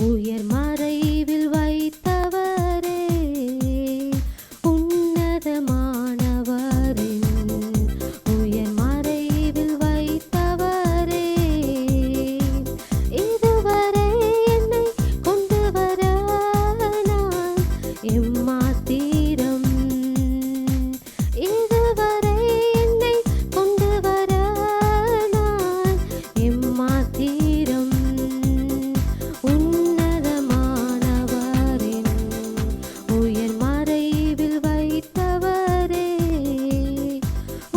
உயர் மறைவில் வைத்தவரே, உன்னதமானவரின் உயர் மறைவில் வைத்தவரே, இதுவரை என்னை கொண்டு வர நான் எம்மாத்திரம், இதுவரை என்னை கொண்டு வர நான் எம்மாத்திரம், உன்னதமானவரின் உயர் மறைவில் வைத்தவரே,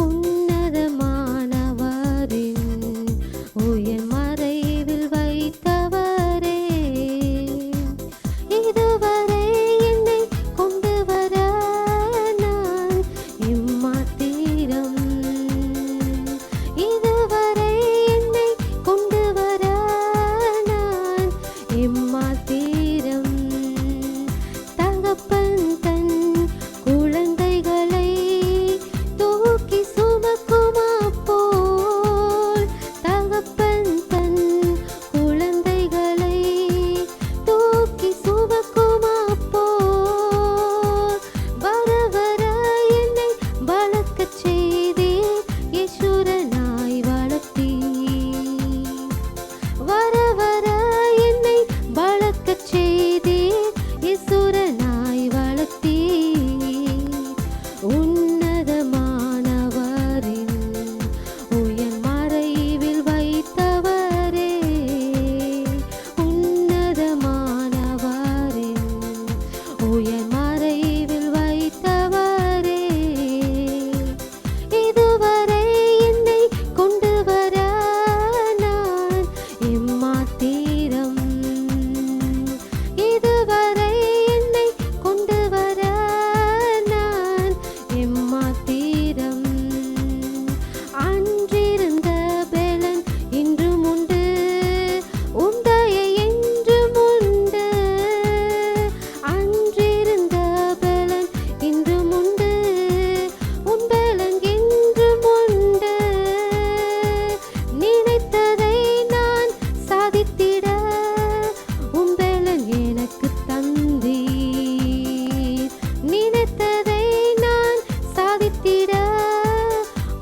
உன்னதமானவரின் உயர் மறைவில் வைத்தவரே, இதுவரை என்னை கொண்டு வர நான் எம்மாத்திரம், இதுவரை என்னை கொண்டு வர நான் எம்மாத்திரம். தகப்பன் தன் குழந்தைகளை தூக்கி சுமக்குமா போல், தகப்பன் தன் குழந்தைகளை தூக்கி சுமக்குமா போல், வர வர என்னை வளர்க்கச் செய்தீர், ஈஸ்வரனாய் வளர்த்தீர், வர வர என்னை வளர்க்கச் செய்தீர், ஈஸ்வரனாய் வளர்த்தீர், உன்னதமானவரின் உயர் மறைவில் வைத்தவரே, உன்னதமானவரின் உயர் மறைவில் வைத்தவரே, இதுவரை என்னை கொண்டு வர நான் எம்மாத்திரம், இதுவரை என்னை கொண்டு வர நான் எம்மாத்திரம். அன்றிருந்த பெலன் இன்றும் உண்டு, உந்தையை என்றும் உண்டு, அன்றிருந்த பெலன் இன்றும் உண்டு, உன் பெலன் என்றும் உண்டு, நினைத்ததை நான் சாதித்திட உன் பெலன் எனக்கு தந்தீர், நினைத்ததை நான் சாதித்திட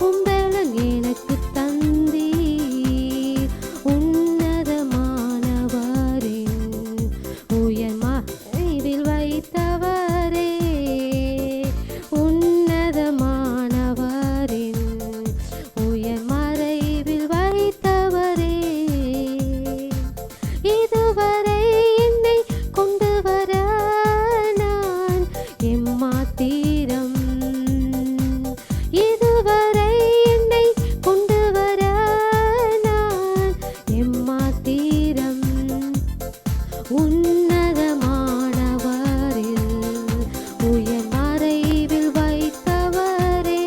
உன் பெலன் எனக்கு தந்தீர், உன்னதமானவரின் உயர் மறைவில் வைத்தவரே, உன்னதமானவரின் உயர் மறைவில் வைத்தவரே, இதுவரை என்னை கொண்டு வர நான் எம்மாத்திரம், இதுவரை என்னை கொண்டு வர நான் எம்மாத்திரம், உன்னதமானவரில் உயர் மறைவில் வைத்தவரே,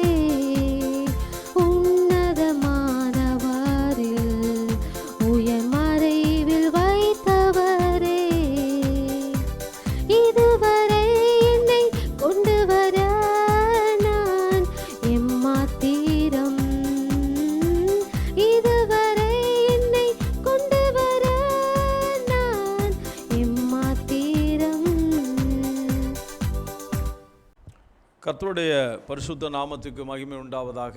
உன்னதமானவரில் உயர் மறைவில் வைத்தவரே, இதுவரை என்னை கொண்டு வர நான் எம்மாத்திரம், இதுவரை என்னை கொண்டு வர நான் எம்மாத்திரம். கர்த்தருடைய பரிசுத்த நாமத்துக்கு மகிமை உண்டாவதாக.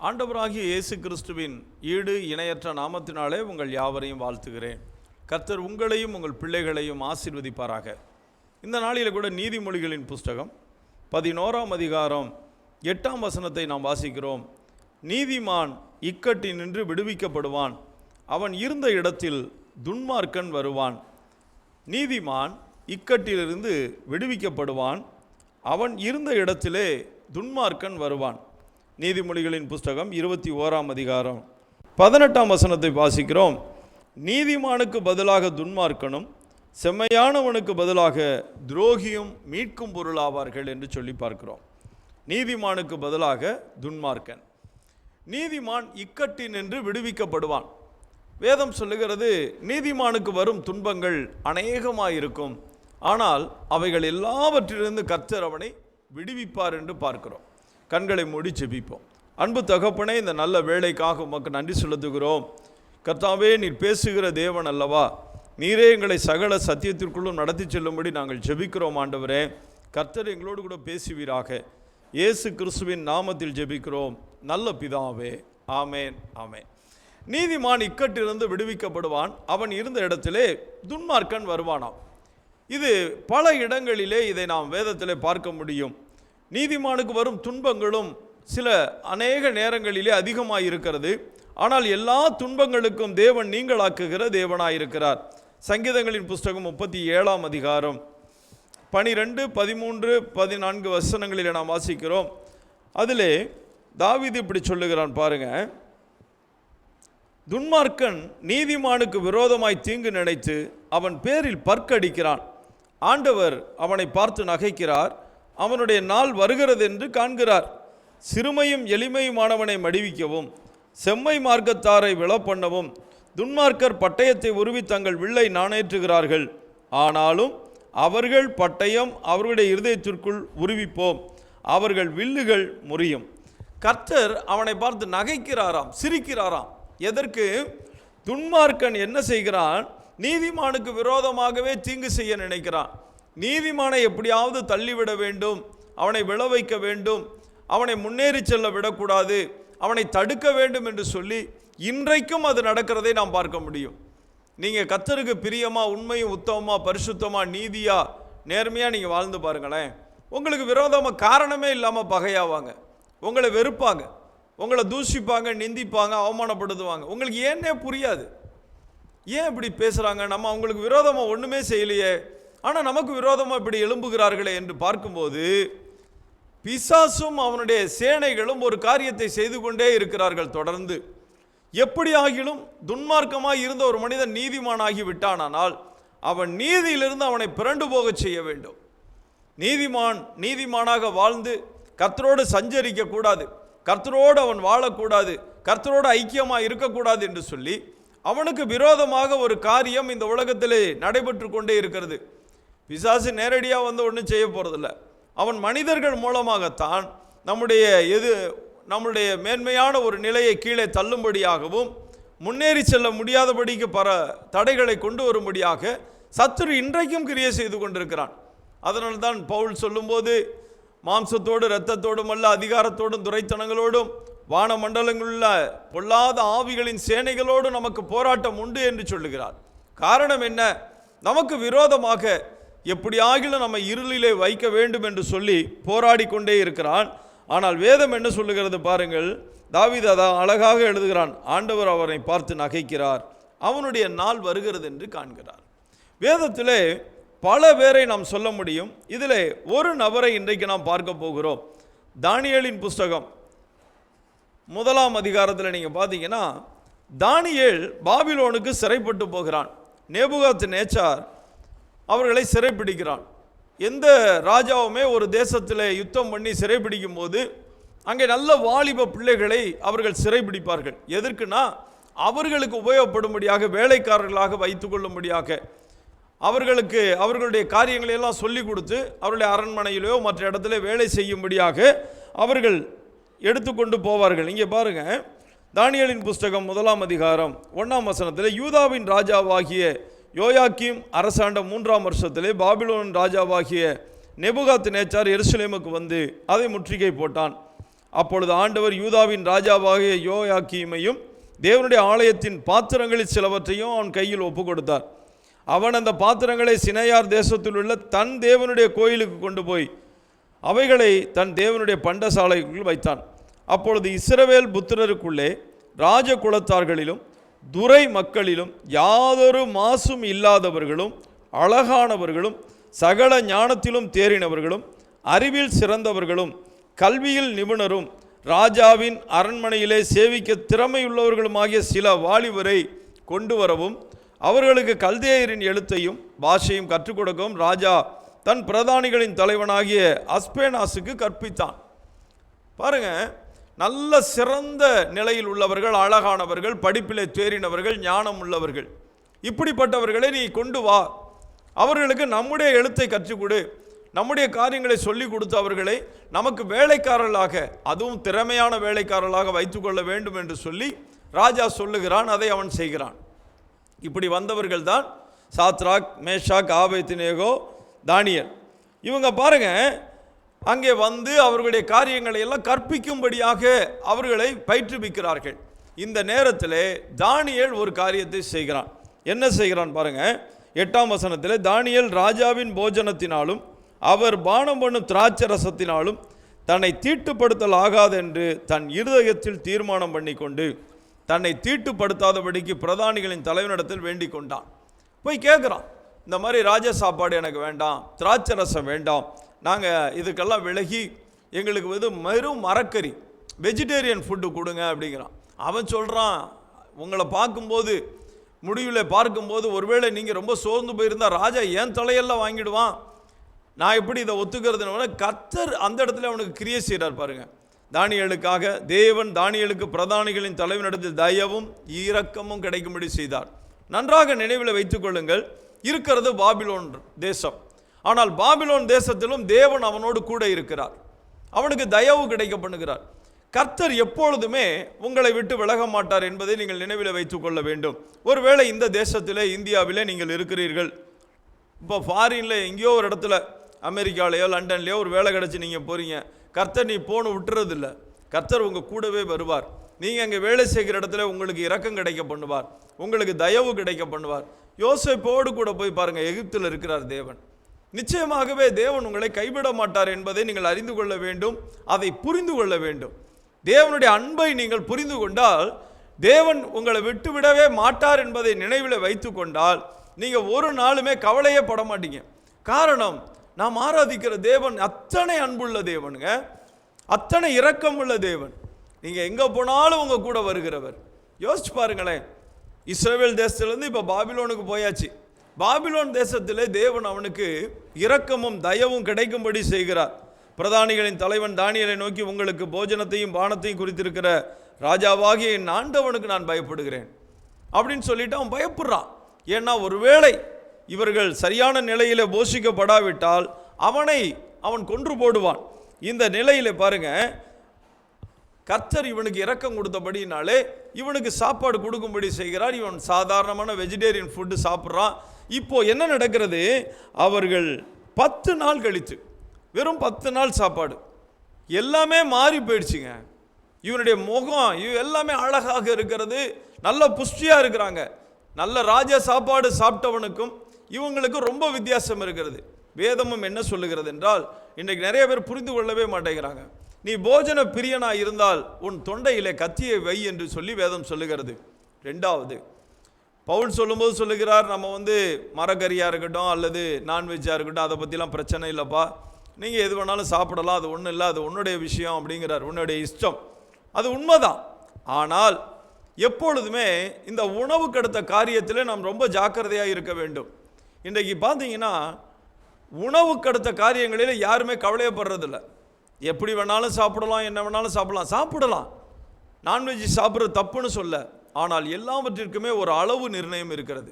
ஆண்டவராகிய இயேசு கிறிஸ்துவின் ஈடு இணையற்ற நாமத்தினாலே உங்கள் யாவரையும் வாழ்த்துகிறேன். கர்த்தர் உங்களையும் உங்கள் பிள்ளைகளையும் ஆசீர்வதிப்பாராக. இந்த நாளில் கூட நீதிமொழிகளின் புஸ்தகம் 11ஆம் அதிகாரம் 8ஆம் வசனத்தை நாம் வாசிக்கிறோம். நீதிமான் இக்கட்டினின்று விடுவிக்கப்படுவான், அவன் இருந்த இடத்தில் துன்மார்க்கன் வருவான். நீதிமான் இக்கட்டிலிருந்து விடுவிக்கப்படுவான், அவன் இருந்த இடத்திலே துன்மார்க்கன் வருவான். நீதிமொழிகளின் புஸ்தகம் 21ஆம் அதிகாரம் 18ஆம் வசனத்தை வாசிக்கிறோம். நீதிமானுக்கு பதிலாக துன்மார்க்கனும் செம்மையானவனுக்கு பதிலாக துரோகியும் மீட்கும் பொருளாவார்கள் என்று சொல்லி பார்க்கிறோம். நீதிமானுக்கு பதிலாக துன்மார்க்கன். நீதிமான் இக்கட்டினின்று விடுவிக்கப்படுவான். வேதம் சொல்லுகிறது, நீதிமானுக்கு வரும் துன்பங்கள் அநேகமாயிருக்கும், ஆனால் அவைகள் எல்லாவற்றிலிருந்து கர்த்தர் அவனை விடுவிப்பார் என்று பார்க்கிறோம். கண்களை மூடி ஜெபிப்போம். அன்பு தகப்பனே, இந்த நல்ல வேளைக்காக உமக்கு நன்றி செலுத்துகிறோம். கர்த்தாவே, நீர் பேசுகிற தேவன் அல்லவா, நீரே எங்களை சகல சத்தியத்திற்குள்ளும் நடத்தி செல்லும்படி நாங்கள் ஜெபிக்கிறோம். ஆண்டவரே, கர்த்தர் எங்களோடு கூட பேசுவீராக. இயேசு கிறிஸ்துவின் நாமத்தில் ஜெபிக்கிறோம் நல்ல பிதாவே, ஆமேன், ஆமேன். நீதிமான் இக்கட்டிலிருந்து விடுவிக்கப்படுவான், அவன் இருந்த இடத்திலே துன்மார்க்கன் வருவானாம். இது பல இடங்களிலே இதை நாம் வேதத்திலே பார்க்க முடியும். நீதிமானுக்கு வரும் துன்பங்களும் அநேக நேரங்களிலே அதிகமாக இருக்கிறது. ஆனால் எல்லா துன்பங்களுக்கும் தேவன் நீங்களாக்குகிற தேவனாயிருக்கிறார். சங்கீதங்களின் புஸ்தகம் 37ஆம் அதிகாரம் 12, 13, 14 வசனங்களிலே நாம் வாசிக்கிறோம். அதிலே தாவீது இப்படி சொல்லுகிறான் பாருங்க. துன்மார்க்கன் நீதிமானுக்கு விரோதமாய் தீங்கு நினைத்து அவன் பேரில் பற்கடிக்கிறான். ஆண்டவர் அவனை பார்த்து நகைக்கிறார், அவனுடைய நாள் வருகிறது என்று காண்கிறார். சிறுமையும் எளிமையுமானவனை மடிவிக்கவும் செம்மை மார்க்கத்தாரை விழப்பண்ணவும் துன்மார்க்கர் பட்டயத்தை உருவி தங்கள் வில்லை நாணேற்றுகிறார்கள். ஆனாலும் அவர்கள் பட்டயம் அவர்களுடைய இருதயத்திற்குள் உருவிப்போம், அவர்கள் வில்லுகள் முறியும். கர்த்தர் அவனை பார்த்து நகைக்கிறாராம், சிரிக்கிறாராம். எதற்கு? துன்மார்க்கன் என்ன செய்கிறான்? நீதிமானுக்கு விரோதமாகவே தீங்கு செய்ய நினைக்கிறான். நீதிமானை எப்படியாவது தள்ளிவிட வேண்டும், அவனை விழ வைக்க வேண்டும், அவனை முன்னேறி செல்ல விடக்கூடாது, அவனை தடுக்க வேண்டும் என்று சொல்லி இன்றைக்கும் அது நடக்கிறதை நாம் பார்க்க முடியும். நீங்கள் கர்த்தருக்கு பிரியமாக, உண்மையும் உத்தமமாக, பரிசுத்தமாக, நீதியாக, நேர்மையாக நீங்கள் வாழ்ந்து பாருங்களேன். உங்களுக்கு விரோதமாக காரணமே இல்லாமல் பகையாவாங்க, உங்களை வெறுப்பாங்க, உங்களை தூஷிப்பாங்க, நிந்திப்பாங்க, அவமானப்படுத்துவாங்க. உங்களுக்கு ஏன்னே புரியாது. ஏன் இப்படி பேசுகிறாங்க? நம்ம அவங்களுக்கு விரோதமாக ஒன்றுமே செய்யலையே, ஆனால் நமக்கு விரோதமாக இப்படி எழும்புகிறார்களே என்று பார்க்கும்போது பிசாசும் அவனுடைய சேனைகளும் ஒரு காரியத்தை செய்து கொண்டே இருக்கிறார்கள் தொடர்ந்து. எப்படி ஆகிலும் துன்மார்க்கமாக இருந்த ஒரு மனிதன் நீதிமானாகி விட்டானால் அவன் நீதியிலிருந்து அவனை பிறண்டு போக செய்ய வேண்டும். நீதிமானாக வாழ்ந்து கர்த்தரோடு சஞ்சரிக்க கூடாது, கர்த்தரோடு அவன் வாழக்கூடாது, கர்த்தரோடு ஐக்கியமாக இருக்கக்கூடாது என்று சொல்லி அவனுக்கு விரோதமாக ஒரு காரியம் இந்த உலகத்திலே நடைபெற்று கொண்டே இருக்கிறது. பிசாசு நேரடியாக வந்து ஒன்றும் செய்ய போகிறதில்ல. அவன் மனிதர்கள் மூலமாகத்தான் நம்முடைய மேன்மையான ஒரு நிலையை கீழே தள்ளும்படியாகவும் முன்னேறி செல்ல முடியாதபடிக்கு தடைகளை கொண்டு வரும்படியாக சத்துரு இன்றைக்கும் கிரியை செய்து கொண்டிருக்கிறான். அதனால்தான் பவுல் சொல்லும்போது, மாம்சத்தோடு இரத்தத்தோடும் அல்ல, அதிகாரத்தோடும் துரைத்தனங்களோடும் வான மண்டலங்களுள்ள பொல்லாத ஆவிகளின் சேனைகளோடு நமக்கு போராட்டம் உண்டு என்று சொல்லுகிறார். காரணம் என்ன? நமக்கு விரோதமாக எப்படியாகிலும் நம்ம இருளிலே வைக்க வேண்டும் என்று சொல்லி போராடி கொண்டே இருக்கிறான். ஆனால் வேதம் என்ன சொல்லுகிறது பாருங்கள். தாவீது அதான் அழகாக எழுதுகிறான். ஆண்டவர் அவரை பார்த்து நகைக்கிறார், அவனுடைய நாள் வருகிறது என்று காண்கிறார். வேதத்திலே பல பேரை நாம் சொல்ல முடியும். இதில் ஒரு நபரை இன்றைக்கு நாம் பார்க்க போகிறோம். தானியேலின் புஸ்தகம் 1ஆம் அதிகாரத்தில் நீங்கள் பார்த்தீங்கன்னா, தானியேல் பாபிலோனுக்கு சிறைப்பட்டு போகிறான். நேபுகாத் நேச்சார் அவர்களை சிறைப்பிடிக்கிறான். எந்த ராஜாவுமே ஒரு தேசத்தில் யுத்தம் பண்ணி சிறைப்பிடிக்கும் போது அங்கே நல்ல வாலிப பிள்ளைகளை அவர்கள் சிறைப்பிடிப்பார்கள். எதற்குனா அவர்களுக்கு உபயோகப்படும்படியாக, வேலைக்காரர்களாக வைத்து கொள்ளும்படியாக, அவர்களுடைய காரியங்களையெல்லாம் சொல்லி கொடுத்து அவர்களுடைய அரண்மனையிலோ மற்ற இடத்துல வேலை செய்யும்படியாக அவர்கள் எடுத்துக்கொண்டு போவார்கள். இங்கே பாருங்கள், தானியேலின் புஸ்தகம் 1ஆம் அதிகாரம் 1ஆம் வசனத்தில், யூதாவின் ராஜாவாகிய யோயாக்கீம் அரசாண்ட 3ஆம் வருஷத்திலே பாபிலோன் ராஜாவாகிய நேபுகாத் நேச்சார் எருசலேமுக்கு வந்து அதை முற்றுகை போட்டான். அப்பொழுது ஆண்டவர் யூதாவின் ராஜாவாகிய யோயாக்கீமையும் தேவனுடைய ஆலயத்தின் பாத்திரங்களில் சிலவற்றையும் அவன் கையில் ஒப்பு கொடுத்தார். அவன் அந்த பாத்திரங்களை சினையார் தேசத்தில் உள்ள தன் தேவனுடைய கோயிலுக்கு கொண்டு போய் அவைகளை தன் தேவனுடைய பண்டசாலைக்குள் வைத்தான். அப்பொழுது இஸ்ரவேல் புத்திரருக்குள்ளே ராஜ குலத்தார்களிலும் துரை மக்களிலும் யாதொரு மாசும் இல்லாதவர்களும் அழகானவர்களும் சகல ஞானத்திலும் தேறினவர்களும் அறிவில் சிறந்தவர்களும் கல்வியில் நிபுணரும் ராஜாவின் அரண்மனையிலே சேவிக்க திறமையுள்ளவர்களுமாகிய சில வாலிபரை கொண்டு வரவும் அவர்களுக்கு கல்தேயரின் எழுத்தையும் பாஷையும் கற்றுக் கொடுக்கவும் ராஜா தன் பிரதானிகளின் தலைவனாகிய அஸ்பேனாசுக்கு கற்பித்தான். பாருங்க, நல்ல சிறந்த நிலையில் உள்ளவர்கள், அழகானவர்கள், படிப்பிலே தேறினவர்கள், ஞானம் உள்ளவர்கள், இப்படிப்பட்டவர்களை நீ கொண்டு வா, அவர்களுக்கு நம்முடைய எழுத்தை கற்றுக் கொடு, நம்முடைய காரியங்களை சொல்லி கொடுத்து அவர்களை நமக்கு வேலைக்காரர்களாக, அதுவும் திறமையான வேலைக்காரர்களாக வைத்துக்கொள்ள வேண்டும் என்று சொல்லி ராஜா சொல்லுகிறான், அதை அவன் செய்கிறான். இப்படி வந்தவர்கள் தான் சாத்ராக், மேஷாக், ஆபேத்நேகோ, தானியேல். இவங்க பாருங்க, அங்கே வந்து அவர்களுடைய காரியங்களை எல்லாம் கற்பிக்கும்படியாக அவர்களை பயிற்றுவிக்கிறார்கள். இந்த நேரத்தில் தானியேல் ஒரு காரியத்தை செய்கிறான். என்ன செய்கிறான் பாருங்க, 8ஆம் வசனத்தில், தானியேல் ராஜாவின் போஜனத்தினாலும் அவர் பானம் பண்ணும் திராட்சை ரசத்தினாலும் தன்னை தீட்டுப்படுத்தல் ஆகாதென்று தன் இருதயத்தில் தீர்மானம் பண்ணி கொண்டு தன்னை தீட்டுப்படுத்தாதபடிக்கு பிரதானிகளின் தலைவனிடத்தில் வேண்டிக் கொண்டான். போய் கேட்குறான், இந்த மாதிரி ராஜ சாப்பாடு எனக்கு வேண்டாம், திராட்சை ரசம் வேண்டாம், நாங்கள் இதுக்கெல்லாம் விலகி எங்களுக்கு வெறும் மரக்கறி வெஜிடேரியன் ஃபுட்டு கொடுங்க அப்படிங்கிறான். அவன் சொல்கிறான், உங்களை பார்க்கும்போது முடிவில் பார்க்கும்போது ஒருவேளை நீங்கள் ரொம்ப சோர்ந்து போயிருந்தால் ராஜா ஏன் தலையெல்லாம் வாங்கிடுவான், நான் எப்படி இதை ஒத்துக்கிறதுன்னு கர்த்தர் அந்த இடத்துல அவனுக்கு கிரியை செய்கிறார் பாருங்கள். தானியேலுக்காக தேவன் தானியேலுக்கு பிரதானிகளின் தலைவனிடத்தில் தயவும் இரக்கமும் கிடைக்கும்படி செய்தார். நன்றாக நினைவில் வைத்துக் கொள்ளுங்கள், இருக்கிறது பாபிலோன் தேசம். ஆனால் பாபிலோன் தேசத்திலும் தேவன் அவனோடு கூட இருக்கிறார், அவனுக்கு தயவு கிடைக்க பண்ணுகிறார். கர்த்தர் எப்பொழுதுமே உங்களை விட்டு விலக மாட்டார் என்பதை நீங்கள் நினைவில் வைத்துக் கொள்ள வேண்டும். ஒருவேளை இந்த தேசத்திலே, இந்தியாவிலே நீங்கள் இருக்கிறீர்கள், இப்போ ஃபாரினில் எங்கேயோ ஒரு இடத்துல அமெரிக்காலேயோ லண்டன்லேயோ ஒரு வேலை கிடச்சி நீங்கள் போகிறீங்க, கர்த்தர் நீ போன விட்டுறதில்லை, கர்த்தர் உங்கள் கூடவே வருவார். நீங்கள் அங்கே வேலை செய்கிற இடத்துல உங்களுக்கு இரக்கம் கிடைக்க பண்ணுவார், உங்களுக்கு தயவு கிடைக்க பண்ணுவார். யோசேப்போடு கூட போய் பாருங்கள், எகிப்தில் இருக்கிறார் தேவன். நிச்சயமாகவே தேவன் உங்களை கைவிட மாட்டார் என்பதை நீங்கள் அறிந்து கொள்ள வேண்டும், அதை புரிந்து கொள்ள வேண்டும். தேவனுடைய அன்பை நீங்கள் புரிந்து கொண்டால், தேவன் உங்களை விட்டுவிடவே மாட்டார் என்பதை நினைவில் வைத்து கொண்டால், நீங்கள் ஒரு நாளுமே கவலையே பட மாட்டீங்க. காரணம், நாம் ஆராதிக்கிற தேவன் அத்தனை அன்புள்ள தேவனுங்க, அத்தனை இரக்கம் உள்ள தேவன். நீங்கள் எங்கே போனாலும் உங்கள் கூட வருகிறவர். யோசிச்சு பாருங்களேன், இஸ்ரவேல் தேசத்திலேருந்து இப்போ பாபிலோனுக்கு போயாச்சு. பாபிலோன் தேசத்திலே தேவன் அவனுக்கு இரக்கமும் தயவும் கிடைக்கும்படி செய்கிறார். பிரதானிகளின் தலைவன் தானியேலை நோக்கி, உங்களுக்கு போஜனத்தையும் பானத்தையும் குறித்திருக்கிற ராஜாவாகிய என் ஆண்டவனுக்கு நான் பயப்படுகிறேன் அப்படின்னு சொல்லிட்டு அவன் பயப்படுறான். ஏன்னா ஒருவேளை இவர்கள் சரியான நிலையில் போஷிக்கப்படாவிட்டால் அவன் கொன்று போடுவான். இந்த நிலையில் பாருங்க, கர்த்தர் இவனுக்கு இரக்கம் கொடுத்தபடினாலே இவனுக்கு சாப்பாடு கொடுக்கும்படி செய்கிறார். இவன் சாதாரணமான வெஜிடேரியன் ஃபுட்டு சாப்பிட்றான். இப்போ என்ன நடக்கிறது, அவர்கள் 10 நாள் கழித்து, வெறும் 10 நாள் சாப்பாடு, எல்லாமே மாறி போயிடுச்சுங்க. இவனுடைய முகம் எல்லாமே அழகாக இருக்கிறது, நல்ல புஷ்டியாக இருக்கிறாங்க. நல்ல ராஜ சாப்பாடு சாப்பிட்டவனுக்கும் இவங்களுக்கும் ரொம்ப வித்தியாசம் இருக்கிறது. வேதமும் என்ன சொல்லுகிறது என்றால், இன்றைக்கு நிறைய பேர் புரிந்து கொள்ளவே மாட்டேங்கிறாங்க. நீ போஜன பிரியனாக இருந்தால் உன் தொண்டையிலே கத்தியை வை என்று சொல்லி வேதம் சொல்லுகிறது. 2வது, பவுல் சொல்லும்போது சொல்லுகிறார், நம்ம மரக்கறியாக இருக்கட்டும் அல்லது நான்வெஜ்ஜாக இருக்கட்டும், அதை பற்றிலாம் பிரச்சனை இல்லைப்பா, நீங்கள் எது வேணாலும் சாப்பிடலாம், அது ஒன்றும் இல்லை, அது உன்னுடைய விஷயம் அப்படிங்கிறார், உன்னுடைய இஷ்டம். அது உண்மைதான். ஆனால் எப்பொழுதுமே இந்த உணவுக்கு அடுத்த காரியத்தில் நாம் ரொம்ப ஜாக்கிரதையாக இருக்க வேண்டும். இன்றைக்கு பார்த்தீங்கன்னா உணவுக்கு அடுத்த காரியங்களில் யாருமே கவலையப்படுறதில்லை. எப்படி வேணாலும் சாப்பிடலாம், என்ன வேணாலும் சாப்பிடலாம். நான்வெஜ் சாப்பிட்றது தப்புன்னு சொல்ல, ஆனால் எல்லாவற்றிற்குமே ஒரு அளவு நிர்ணயம் இருக்கிறது.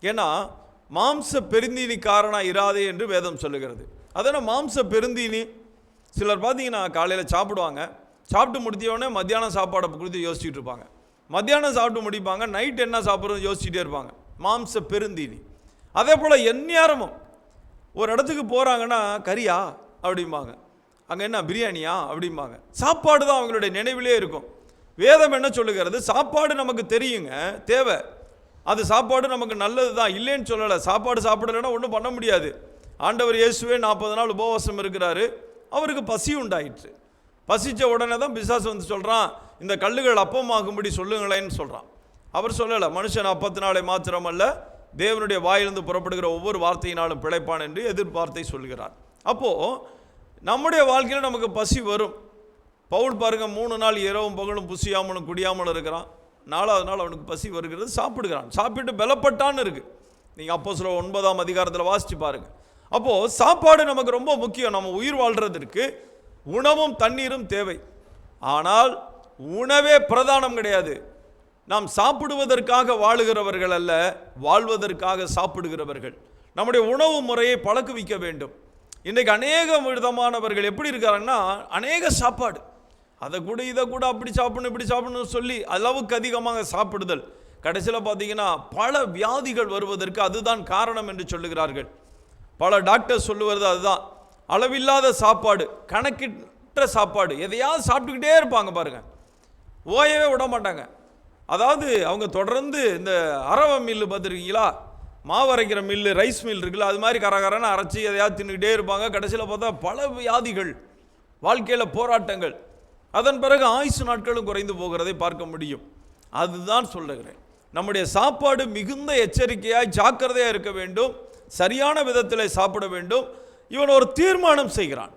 ஏன்னா மாம்ச பெருந்தீனிக்காரனாக இராதே என்று வேதம் சொல்லுகிறது. அதனால் மாம்ச பெருந்தீனி சிலர் பார்த்தீங்கன்னா காலையில் சாப்பிடுவாங்க, சாப்பிட்டு முடித்தவொடனே மத்தியானம் சாப்பாடை குறித்து யோசிச்சுட்டு இருப்பாங்க, மத்தியானம் சாப்பிட்டு முடிப்பாங்க, நைட் என்ன சாப்பிட்றது யோசிச்சுட்டே இருப்பாங்க. மாம்ச பெருந்தீனி. அதே போல் எந்நேரமும் ஒரு இடத்துக்கு போகிறாங்கன்னா கறியா அப்படிம்பாங்க, அங்கே என்ன பிரியாணியா அப்படிம்பாங்க. சாப்பாடு தான் அவங்களுடைய நினைவிலே இருக்கும். வேதம் என்ன சொல்லுகிறது, சாப்பாடு நமக்கு தெரியுங்க, தேவை, அது சாப்பாடு நமக்கு நல்லது தான், இல்லைன்னு சொல்லலை. சாப்பாடு சாப்பிடலைன்னா ஒன்றும் பண்ண முடியாது. ஆண்டவர் இயேசுவே 40 நாள் உபவாசம் இருக்கிறாரு, அவருக்கு பசி உண்டாயிற்று. பசித்த உடனே தான் பிசாசு சொல்கிறான், இந்த கல்லுகள் அப்பமாகும்படி சொல்லுங்களேன்னு சொல்கிறான். அவர் சொல்லலை, மனுஷன் அப்பத்தினாலே மாத்திரமல்ல தேவனுடைய வாயிலிருந்து புறப்படுகிற ஒவ்வொரு வார்த்தையினாலும் பிழைப்பான் என்று எதிர்பார்த்தை சொல்கிறார். அப்போது நம்முடைய வாழ்க்கையில் நமக்கு பசி வரும். பவுல் பாருங்கள், 3 நாள் இரவும் பகலும் புசியாமலும் குடியாமலும் இருக்கிறான். 4வது நாள் அவனுக்கு பசி வருகிறது, சாப்பிடுகிறான். சாப்பிட்டு பலப்பட்டான்னு இருக்குது. நீங்கள் அப்போஸ்தலர் 9ஆம் அதிகாரத்தில் வாசித்து பாருங்கள். அப்போது சாப்பாடு நமக்கு ரொம்ப முக்கியம். நம்ம உயிர் வாழ்கிறதுக்கு உணவும் தண்ணீரும் தேவை. ஆனால் உணவே பிரதானம் கிடையாது. நாம் சாப்பிடுவதற்காக வாழுகிறவர்கள் அல்ல, வாழ்வதற்காக சாப்பிடுகிறவர்கள். நம்முடைய உணவு முறையை பழக்குவிக்க வேண்டும். இன்றைக்கு அநேக விதமானவர்கள் எப்படி இருக்காங்கன்னா, அநேக சாப்பாடு, அதை கூட இதை கூட அப்படி சாப்பிடணும் இப்படி சாப்பிடணும்னு சொல்லி அளவுக்கு அதிகமாக சாப்பிடுதல் கடைசியில் பார்த்தீங்கன்னா பல வியாதிகள் வருவதற்கு அதுதான் காரணம் என்று சொல்லுகிறார்கள். பல டாக்டர் சொல்லுவது அதுதான். அளவில்லாத சாப்பாடு, கணக்கிட்ட சாப்பாடு, எதையாவது சாப்பிட்டுக்கிட்டே இருப்பாங்க பாருங்க, ஓயவே விட மாட்டாங்க. அதாவது அவங்க தொடர்ந்து இந்த அரவை மில்லு பார்த்துருக்கீங்களா, மாவு அரைக்கிற மில்லு, ரைஸ் மில் இருக்குல்ல, அது மாதிரி கரகரன்னு அரைச்சி எதையாவது தின்னுக்கிட்டே இருப்பாங்க. கடைசியில் பார்த்தா பல வியாதிகள், வாழ்க்கையில் போராட்டங்கள், அதன் பிறகு ஆயுசு நாட்களும் குறைந்து போகிறதை பார்க்க முடியும். அதுதான் சொல்லுகிறேன், நம்முடைய சாப்பாடு மிகுந்த எச்சரிக்கையாய் ஜாக்கிரதையாக இருக்க வேண்டும், சரியான விதத்தில் சாப்பிட வேண்டும். இவன் ஒரு தீர்மானம் செய்கிறான்,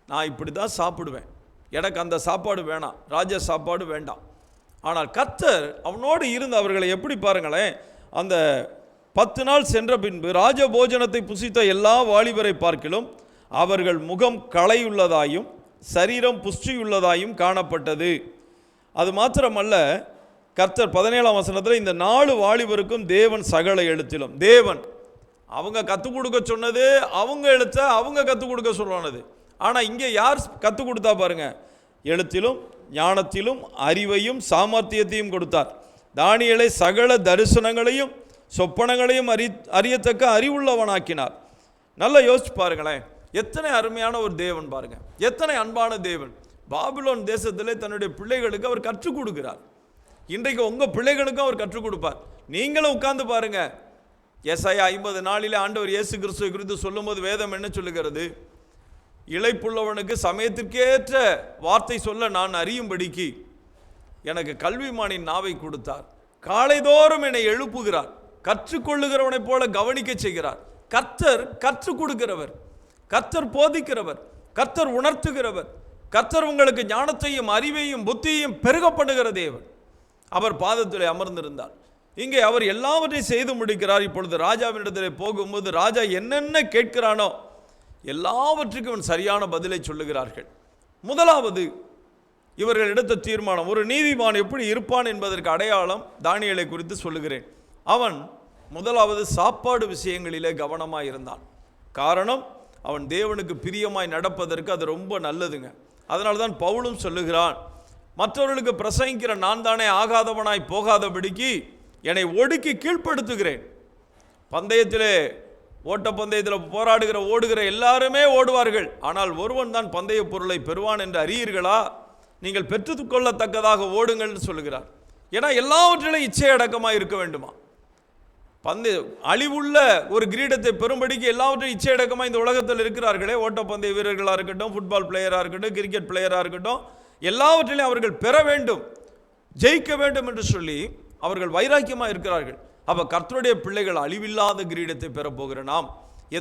நான் இப்படி தான் சாப்பிடுவேன், எனக்கு அந்த சாப்பாடு வேணாம், ராஜ சாப்பாடு வேண்டாம். ஆனால் கர்த்தர் அவனோடு இருந்து அவர்களை எப்படி பாருங்களேன், அந்த 10 நாள் சென்ற பின்பு ராஜ போஜனத்தை புசித்த எல்லா வாலிபரை பார்க்கிலும் அவர்கள் முகம் களையுள்ளதாயும் சரீரம் புஷ்டியுள்ளதாயும் காணப்பட்டது. அது மாத்திரமல்ல, கர்த்தர் 17ஆம் வசனத்தில் இந்த 4 வாலிபருக்கும் தேவன் சகல எழுத்திலும், தேவன் அவங்க கற்றுக் கொடுக்க சொன்னது, அவங்க எழுத்த அவங்க கற்றுக் கொடுக்க சொன்னது. ஆனால் இங்கே யார் கற்றுக் கொடுத்தா பாருங்க, எழுத்திலும் ஞானத்திலும் அறிவையும் சாமர்த்தியத்தையும் கொடுத்தார். தானியேலை சகல தரிசனங்களையும் சொப்பனங்களையும் அறியத்தக்க அறிவுள்ளவனாக்கினார். நல்லா யோசிச்சு பாருங்களேன், எத்தனை அருமையான ஒரு தேவன் பாருங்க, எத்தனை அன்பான தேவன். பாபிலோன் தேசத்திலே தன்னுடைய பிள்ளைகளுக்கு அவர் கற்றுக் கொடுக்கிறார். இன்றைக்கு உங்கள் பிள்ளைகளுக்கும் அவர் கற்றுக் கொடுப்பார். நீங்களும் உட்கார்ந்து பாருங்க. ஏசாயா 50 ஆண்டவர் இயேசு கிறிஸ்துவை குறித்து சொல்லும்போது வேதம் என்ன சொல்லுகிறது, இளைப்புள்ளவனுக்கு சமயத்திற்கேற்ற வார்த்தை சொல்ல நான் அறியும்படிக்கு எனக்கு கல்விமானின் நாவை கொடுத்தார். காலைதோறும் என்னை எழுப்புகிறார், கற்றுக்கொள்ளுகிறவனைப் போல கவனிக்க செய்கிறார். கர்த்தர் கற்றுக் கொடுக்கிறவர், கர்த்தர் போதிக்கிறவர், கர்த்தர் உணர்த்துகிறவர், கர்த்தர் உங்களுக்கு ஞானத்தையும் அறிவையும் புத்தியையும் பெருக பண்ணுகிற தேவன். அவர் பாதத்தில் அமர்ந்திருந்தார். இங்கே அவர் எல்லாவற்றையும் செய்து முடிக்கிறார். இப்பொழுது ராஜாவினிடத்தில் போகும்போது ராஜா என்னென்ன கேட்கிறானோ எல்லாவற்றுக்கும் சரியான பதிலை சொல்லுகிறார்கள். முதலாவது இவர்கள் எடுத்த தீர்மானம், ஒரு நீதிமான் எப்படி இருப்பான் என்பதற்கு அடையாளம் தானியேலை குறித்து சொல்லுகிறேன். அவன் முதலாவது சாப்பாடு விஷயங்களிலே கவனமாக இருந்தான். காரணம், அவன் தேவனுக்கு பிரியமாய் நடப்பதற்கு அது ரொம்ப நல்லதுங்க. அதனால தான் பவுலும் சொல்லுகிறான், மற்றவர்களுக்கு பிரசங்கிக்கிற நான் தானே ஆகாதவனாய் போகாதபடிக்கு என்னை ஒடுக்கி கீழ்ப்படுத்துகிறேன். பந்தயத்திலே ஓட்டப்பந்தயத்தில் போராடுகிற ஓடுகிற எல்லாருமே ஓடுவார்கள், ஆனால் ஒருவன் தான் பந்தய பொருளை பெறுவான் என்று அறியீர்களா? நீங்கள் பெற்றுக்கொள்ளத்தக்கதாக ஓடுங்கள்னு சொல்லுகிறார். ஏன்னா எல்லாவற்றிலும் இச்சை அடக்கமாக இருக்க வேண்டுமா? அழிவுள்ள ஒரு கிரீடத்தை பெறும்படிக்கு எல்லாவற்றையும் இச்சை அடக்கமாக இந்த உலகத்தில் இருக்கிறார்களே, ஓட்டப்பந்தய வீரர்களாக இருக்கட்டும், ஃபுட்பால் பிளேயராக இருக்கட்டும், கிரிக்கெட் பிளேயராக இருக்கட்டும், எல்லாவற்றிலையும் அவர்கள் பெற வேண்டும், ஜெயிக்க வேண்டும் என்று சொல்லி அவர்கள் வைராக்கியமாக இருக்கிறார்கள். அப்போ கர்த்தருடைய பிள்ளைகள் அழிவில்லாத கிரீடத்தை பெறப்போகிற நாம்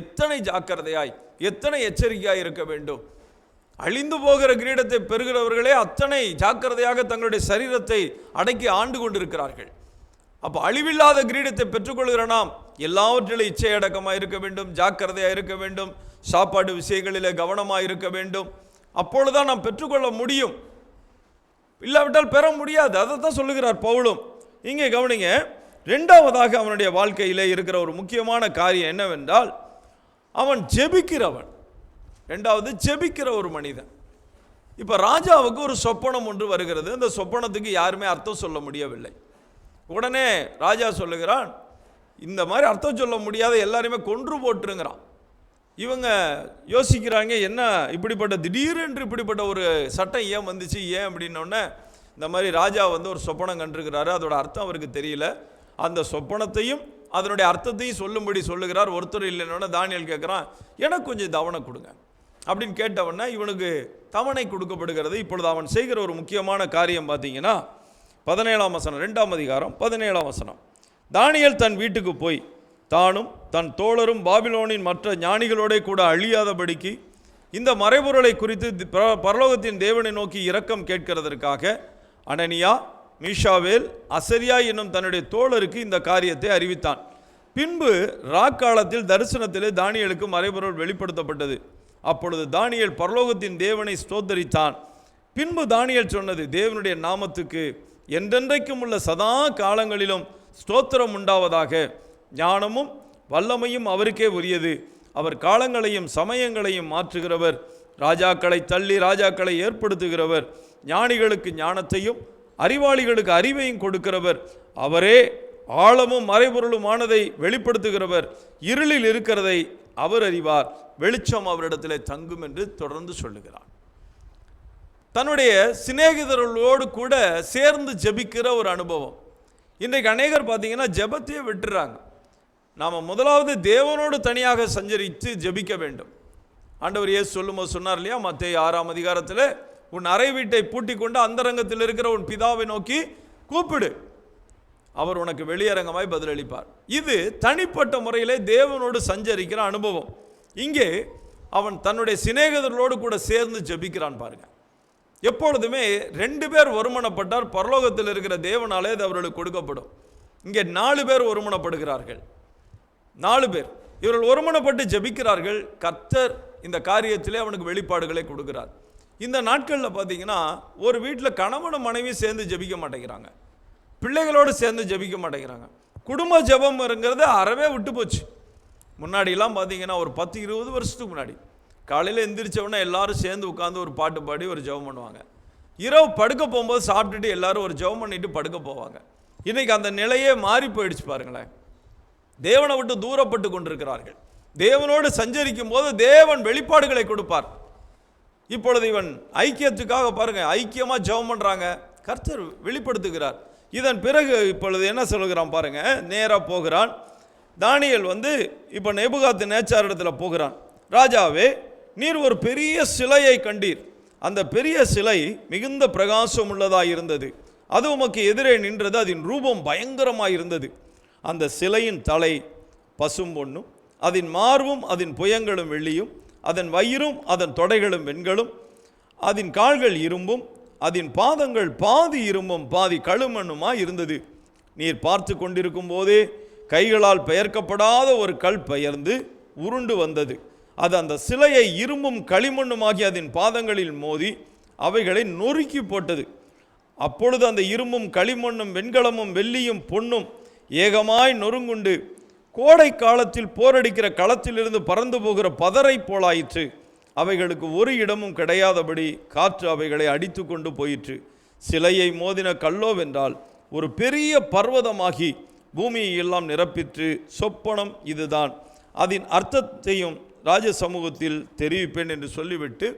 எத்தனை ஜாக்கிரதையாய், எத்தனை எச்சரிக்கையாய் இருக்க வேண்டும். அழிந்து போகிற கிரீடத்தை பெறுகிறவர்களே அத்தனை ஜாக்கிரதையாக தங்களுடைய சரீரத்தை அடக்கி ஆண்டு கொண்டிருக்கிறார்கள். அப்போ அழிவில்லாத கிரீடத்தை பெற்றுக்கொள்கிற நாம் எல்லாவற்றிலும் இச்சை அடக்கமாக இருக்க வேண்டும், ஜாக்கிரதையாக இருக்க வேண்டும், சாப்பாடு விஷயங்களிலே கவனமாக இருக்க வேண்டும். அப்பொழுதுதான் நாம் பெற்றுக்கொள்ள முடியும், இல்லாவிட்டால் பெற முடியாது. அதை தான் சொல்லுகிறார் பவுலும். இங்கே கவனிங்க, ரெண்டாவதாக அவனுடைய வாழ்க்கையிலே இருக்கிற ஒரு முக்கியமான காரியம் என்னவென்றால், அவன் ஜெபிக்கிறவன். ரெண்டாவது ஜெபிக்கிற ஒரு மனிதன். இப்போ ராஜாவுக்கு ஒரு சொப்பனம் ஒன்று வருகிறது. அந்த சொப்பனத்துக்கு யாருமே அர்த்தம் சொல்ல முடியவில்லை. உடனே ராஜா சொல்லுகிறான், இந்த மாதிரி அர்த்தம் சொல்ல முடியாத எல்லாரையுமே கொன்று போட்டுருங்கிறான். இவங்க யோசிக்கிறாங்க, என்ன இப்படிப்பட்ட திடீரென்று இப்படிப்பட்ட ஒரு சட்டம் ஏன் வந்துச்சு, ஏன் அப்படின்னோடனே இந்த மாதிரி ராஜா ஒரு சொப்பனம் கண்டிருக்கிறாரு, அதோட அர்த்தம் அவருக்கு தெரியல. அந்த சொப்பனத்தையும் அதனுடைய அர்த்தத்தையும் சொல்லும்படி சொல்லுகிறார். ஒருத்தர் இல்லைன்னொன்னே தானியேல் கேட்குறான், எனக்கு கொஞ்சம் தவணை கொடுங்க அப்படின்னு கேட்டவொடனே இவனுக்கு தவணை கொடுக்கப்படுகிறது. இப்பொழுது அவன் செய்கிற ஒரு முக்கியமான காரியம் பார்த்தீங்கன்னா 17ஆம் வசனம், 2ஆம் அதிகாரம் 17ஆம் வசனம். தானியேல் தன் வீட்டுக்கு போய் தானும் தன் தோழரும் பாபிலோனின் மற்ற ஞானிகளோட கூட அழியாதபடிக்கு இந்த மறைபொருளை குறித்து பரலோகத்தின் தேவனை நோக்கி இரக்கம் கேட்கிறதற்காக அனனியா, மீஷாவேல், அசரியா என்னும் தன்னுடைய தோழருக்கு இந்த காரியத்தை அறிவித்தான். பின்பு ராக்காலத்தில் தரிசனத்திலே தானியேலுக்கு மறைபொருள் வெளிப்படுத்தப்பட்டது. அப்பொழுது தானியேல் பரலோகத்தின் தேவனை ஸ்தோத்தரித்தான். பின்பு தானியேல் சொன்னது, தேவனுடைய நாமத்துக்கு என்றென்றைக்கும் உள்ள சதா காலங்களிலும் ஸ்தோத்திரம் உண்டாவதாக. ஞானமும் வல்லமையும் அவருக்கே உரியது. அவர் காலங்களையும் சமயங்களையும் மாற்றுகிறவர், ராஜாக்களை தள்ளி ராஜாக்களை ஏற்படுத்துகிறவர், ஞானிகளுக்கு ஞானத்தையும் அறிவாளிகளுக்கு அறிவையும் கொடுக்கிறவர் அவரே. ஆழமும் மறைபொருளுமானதை வெளிப்படுத்துகிறவர். இருளில் இருக்கிறதை அவர் அறிவார், வெளிச்சம் அவரிடத்திலே தங்கும் என்று தொடர்ந்து சொல்லுகிறார். தன்னுடைய சிநேகிதர்களோடு கூட சேர்ந்து ஜெபிக்கிற ஒரு அனுபவம். இன்றைக்கு அநேகர் பார்த்தீங்கன்னா ஜெபத்தையே விட்டுறாங்க. நாம் முதலாவது தேவனோடு தனியாக சஞ்சரித்து ஜெபிக்க வேண்டும். ஆண்டவர் இயேசு சொல்லும்போது சொன்னார் இல்லையா, மத்தேயு 6ஆம் அதிகாரத்தில், உன் அறை வீட்டை பூட்டி கொண்டு அந்தரங்கத்தில் இருக்கிற உன் பிதாவை நோக்கி கூப்பிடு, அவர் உனக்கு வெளியரங்கமாய் பதிலளிப்பார். இது தனிப்பட்ட முறையிலே தேவனோடு சஞ்சரிக்கிற அனுபவம். இங்கே அவன் தன்னுடைய சிநேகிதர்களோடு கூட சேர்ந்து ஜெபிக்கிறான் பாருங்க. எப்பொழுதுமே 2 பேர் ஒருமனப்பட்டார், பரலோகத்தில் இருக்கிற தேவனாலே அது அவர்களுக்கு கொடுக்கப்படும். இங்கே 4 பேர் ஒருமனப்படுகிறார்கள். 4 பேர் இவர்கள் ஒருமனப்பட்டு ஜெபிக்கிறார்கள். கர்த்தர் இந்த காரியத்திலே அவனுக்கு வெளிப்பாடுகளை கொடுக்கிறார். இந்த நாட்களில் பார்த்தீங்கன்னா ஒரு வீட்டில் கணவனும் மனைவி சேர்ந்து ஜெபிக்க மாட்டேங்கிறாங்க, பிள்ளைகளோடு சேர்ந்து ஜெபிக்க மாட்டேங்கிறாங்க. குடும்ப ஜெபம்ங்கிறது அறவே விட்டு போச்சு. முன்னாடிலாம் பார்த்தீங்கன்னா ஒரு 10-20 வருஷத்துக்கு முன்னாடி காலையில் எந்திரிச்சவொடனே எல்லாரும் சேர்ந்து உட்காந்து ஒரு பாட்டு பாடி ஒரு ஜெபம் பண்ணுவாங்க. இரவு படுக்க போகும்போது சாப்பிட்டுட்டு எல்லாரும் ஒரு ஜெபம் பண்ணிட்டு படுக்க போவாங்க. இன்றைக்கி அந்த நிலையே மாறி போயிடுச்சு பாருங்களேன். தேவனை விட்டு தூரப்பட்டு கொண்டிருக்கிறார்கள். தேவனோடு சஞ்சரிக்கும் போது தேவன் வெளிப்பாடுகளை கொடுப்பார். இப்பொழுது இவன் ஐக்கியத்துக்காக பாருங்க, ஐக்கியமாக ஜெபம் பண்ணுறாங்க, கர்த்தர் வெளிப்படுத்துகிறார். இதன் பிறகு இப்பொழுது என்ன சொல்கிறான் பாருங்க, நேராக போகிறான். தானியேல் இப்போ நேபுகாத் நேச்சார் இடத்துல போகிறான். ராஜாவே, நீர் ஒரு பெரிய சிலையை கண்டீர். அந்த பெரிய சிலை மிகுந்த பிரகாசம் உள்ளதாக இருந்தது. அது உமக்கு எதிரே நின்றது. அதன் ரூபம் பயங்கரமாக இருந்தது. அந்த சிலையின் தலை பசும்பொன்னும், அதன் மார்பும் அதன் புயங்களும் வெள்ளியும், அதன் வயிறும் அதன் தொடைகளும் வெண்களும், அதன் கால்கள் இரும்பும், அதன் பாதங்கள் பாதி இரும்பும் பாதி களுமண்ணுமாய் இருந்தது. நீர் பார்த்து கொண்டிருக்கும் போதே கைகளால் பெயர்க்கப்படாத ஒரு கல் பெயர்ந்து உருண்டு வந்தது. அது அந்த சிலையை இரும்பும் களிமண்ணுமாகி அதன் பாதங்களில் மோதி அவைகளை நொறுக்கி போட்டது. அப்பொழுது அந்த இரும்பும் களிமண்ணும் வெண்கலமும் வெள்ளியும் பொன்னும் ஏகமாய் நொறுங்குண்டு கோடை காலத்தில் போரடிக்கிற களத்திலிருந்து பறந்து போகிற பதரை போலாயிற்று. அவைகளுக்கு ஒரு இடமும் கிடையாதபடி காற்று அவைகளை அடித்து கொண்டு போயிற்று. சிலையை மோதின கல்லோவென்றால் ஒரு பெரிய பர்வதமாகி பூமியை எல்லாம் நிரப்பிற்று. சொப்பனம் இதுதான், அதன் அர்த்தத்தையும் ராஜ சமூகத்தில் தெரிவிப்பேன் என்று சொல்லிவிட்டு,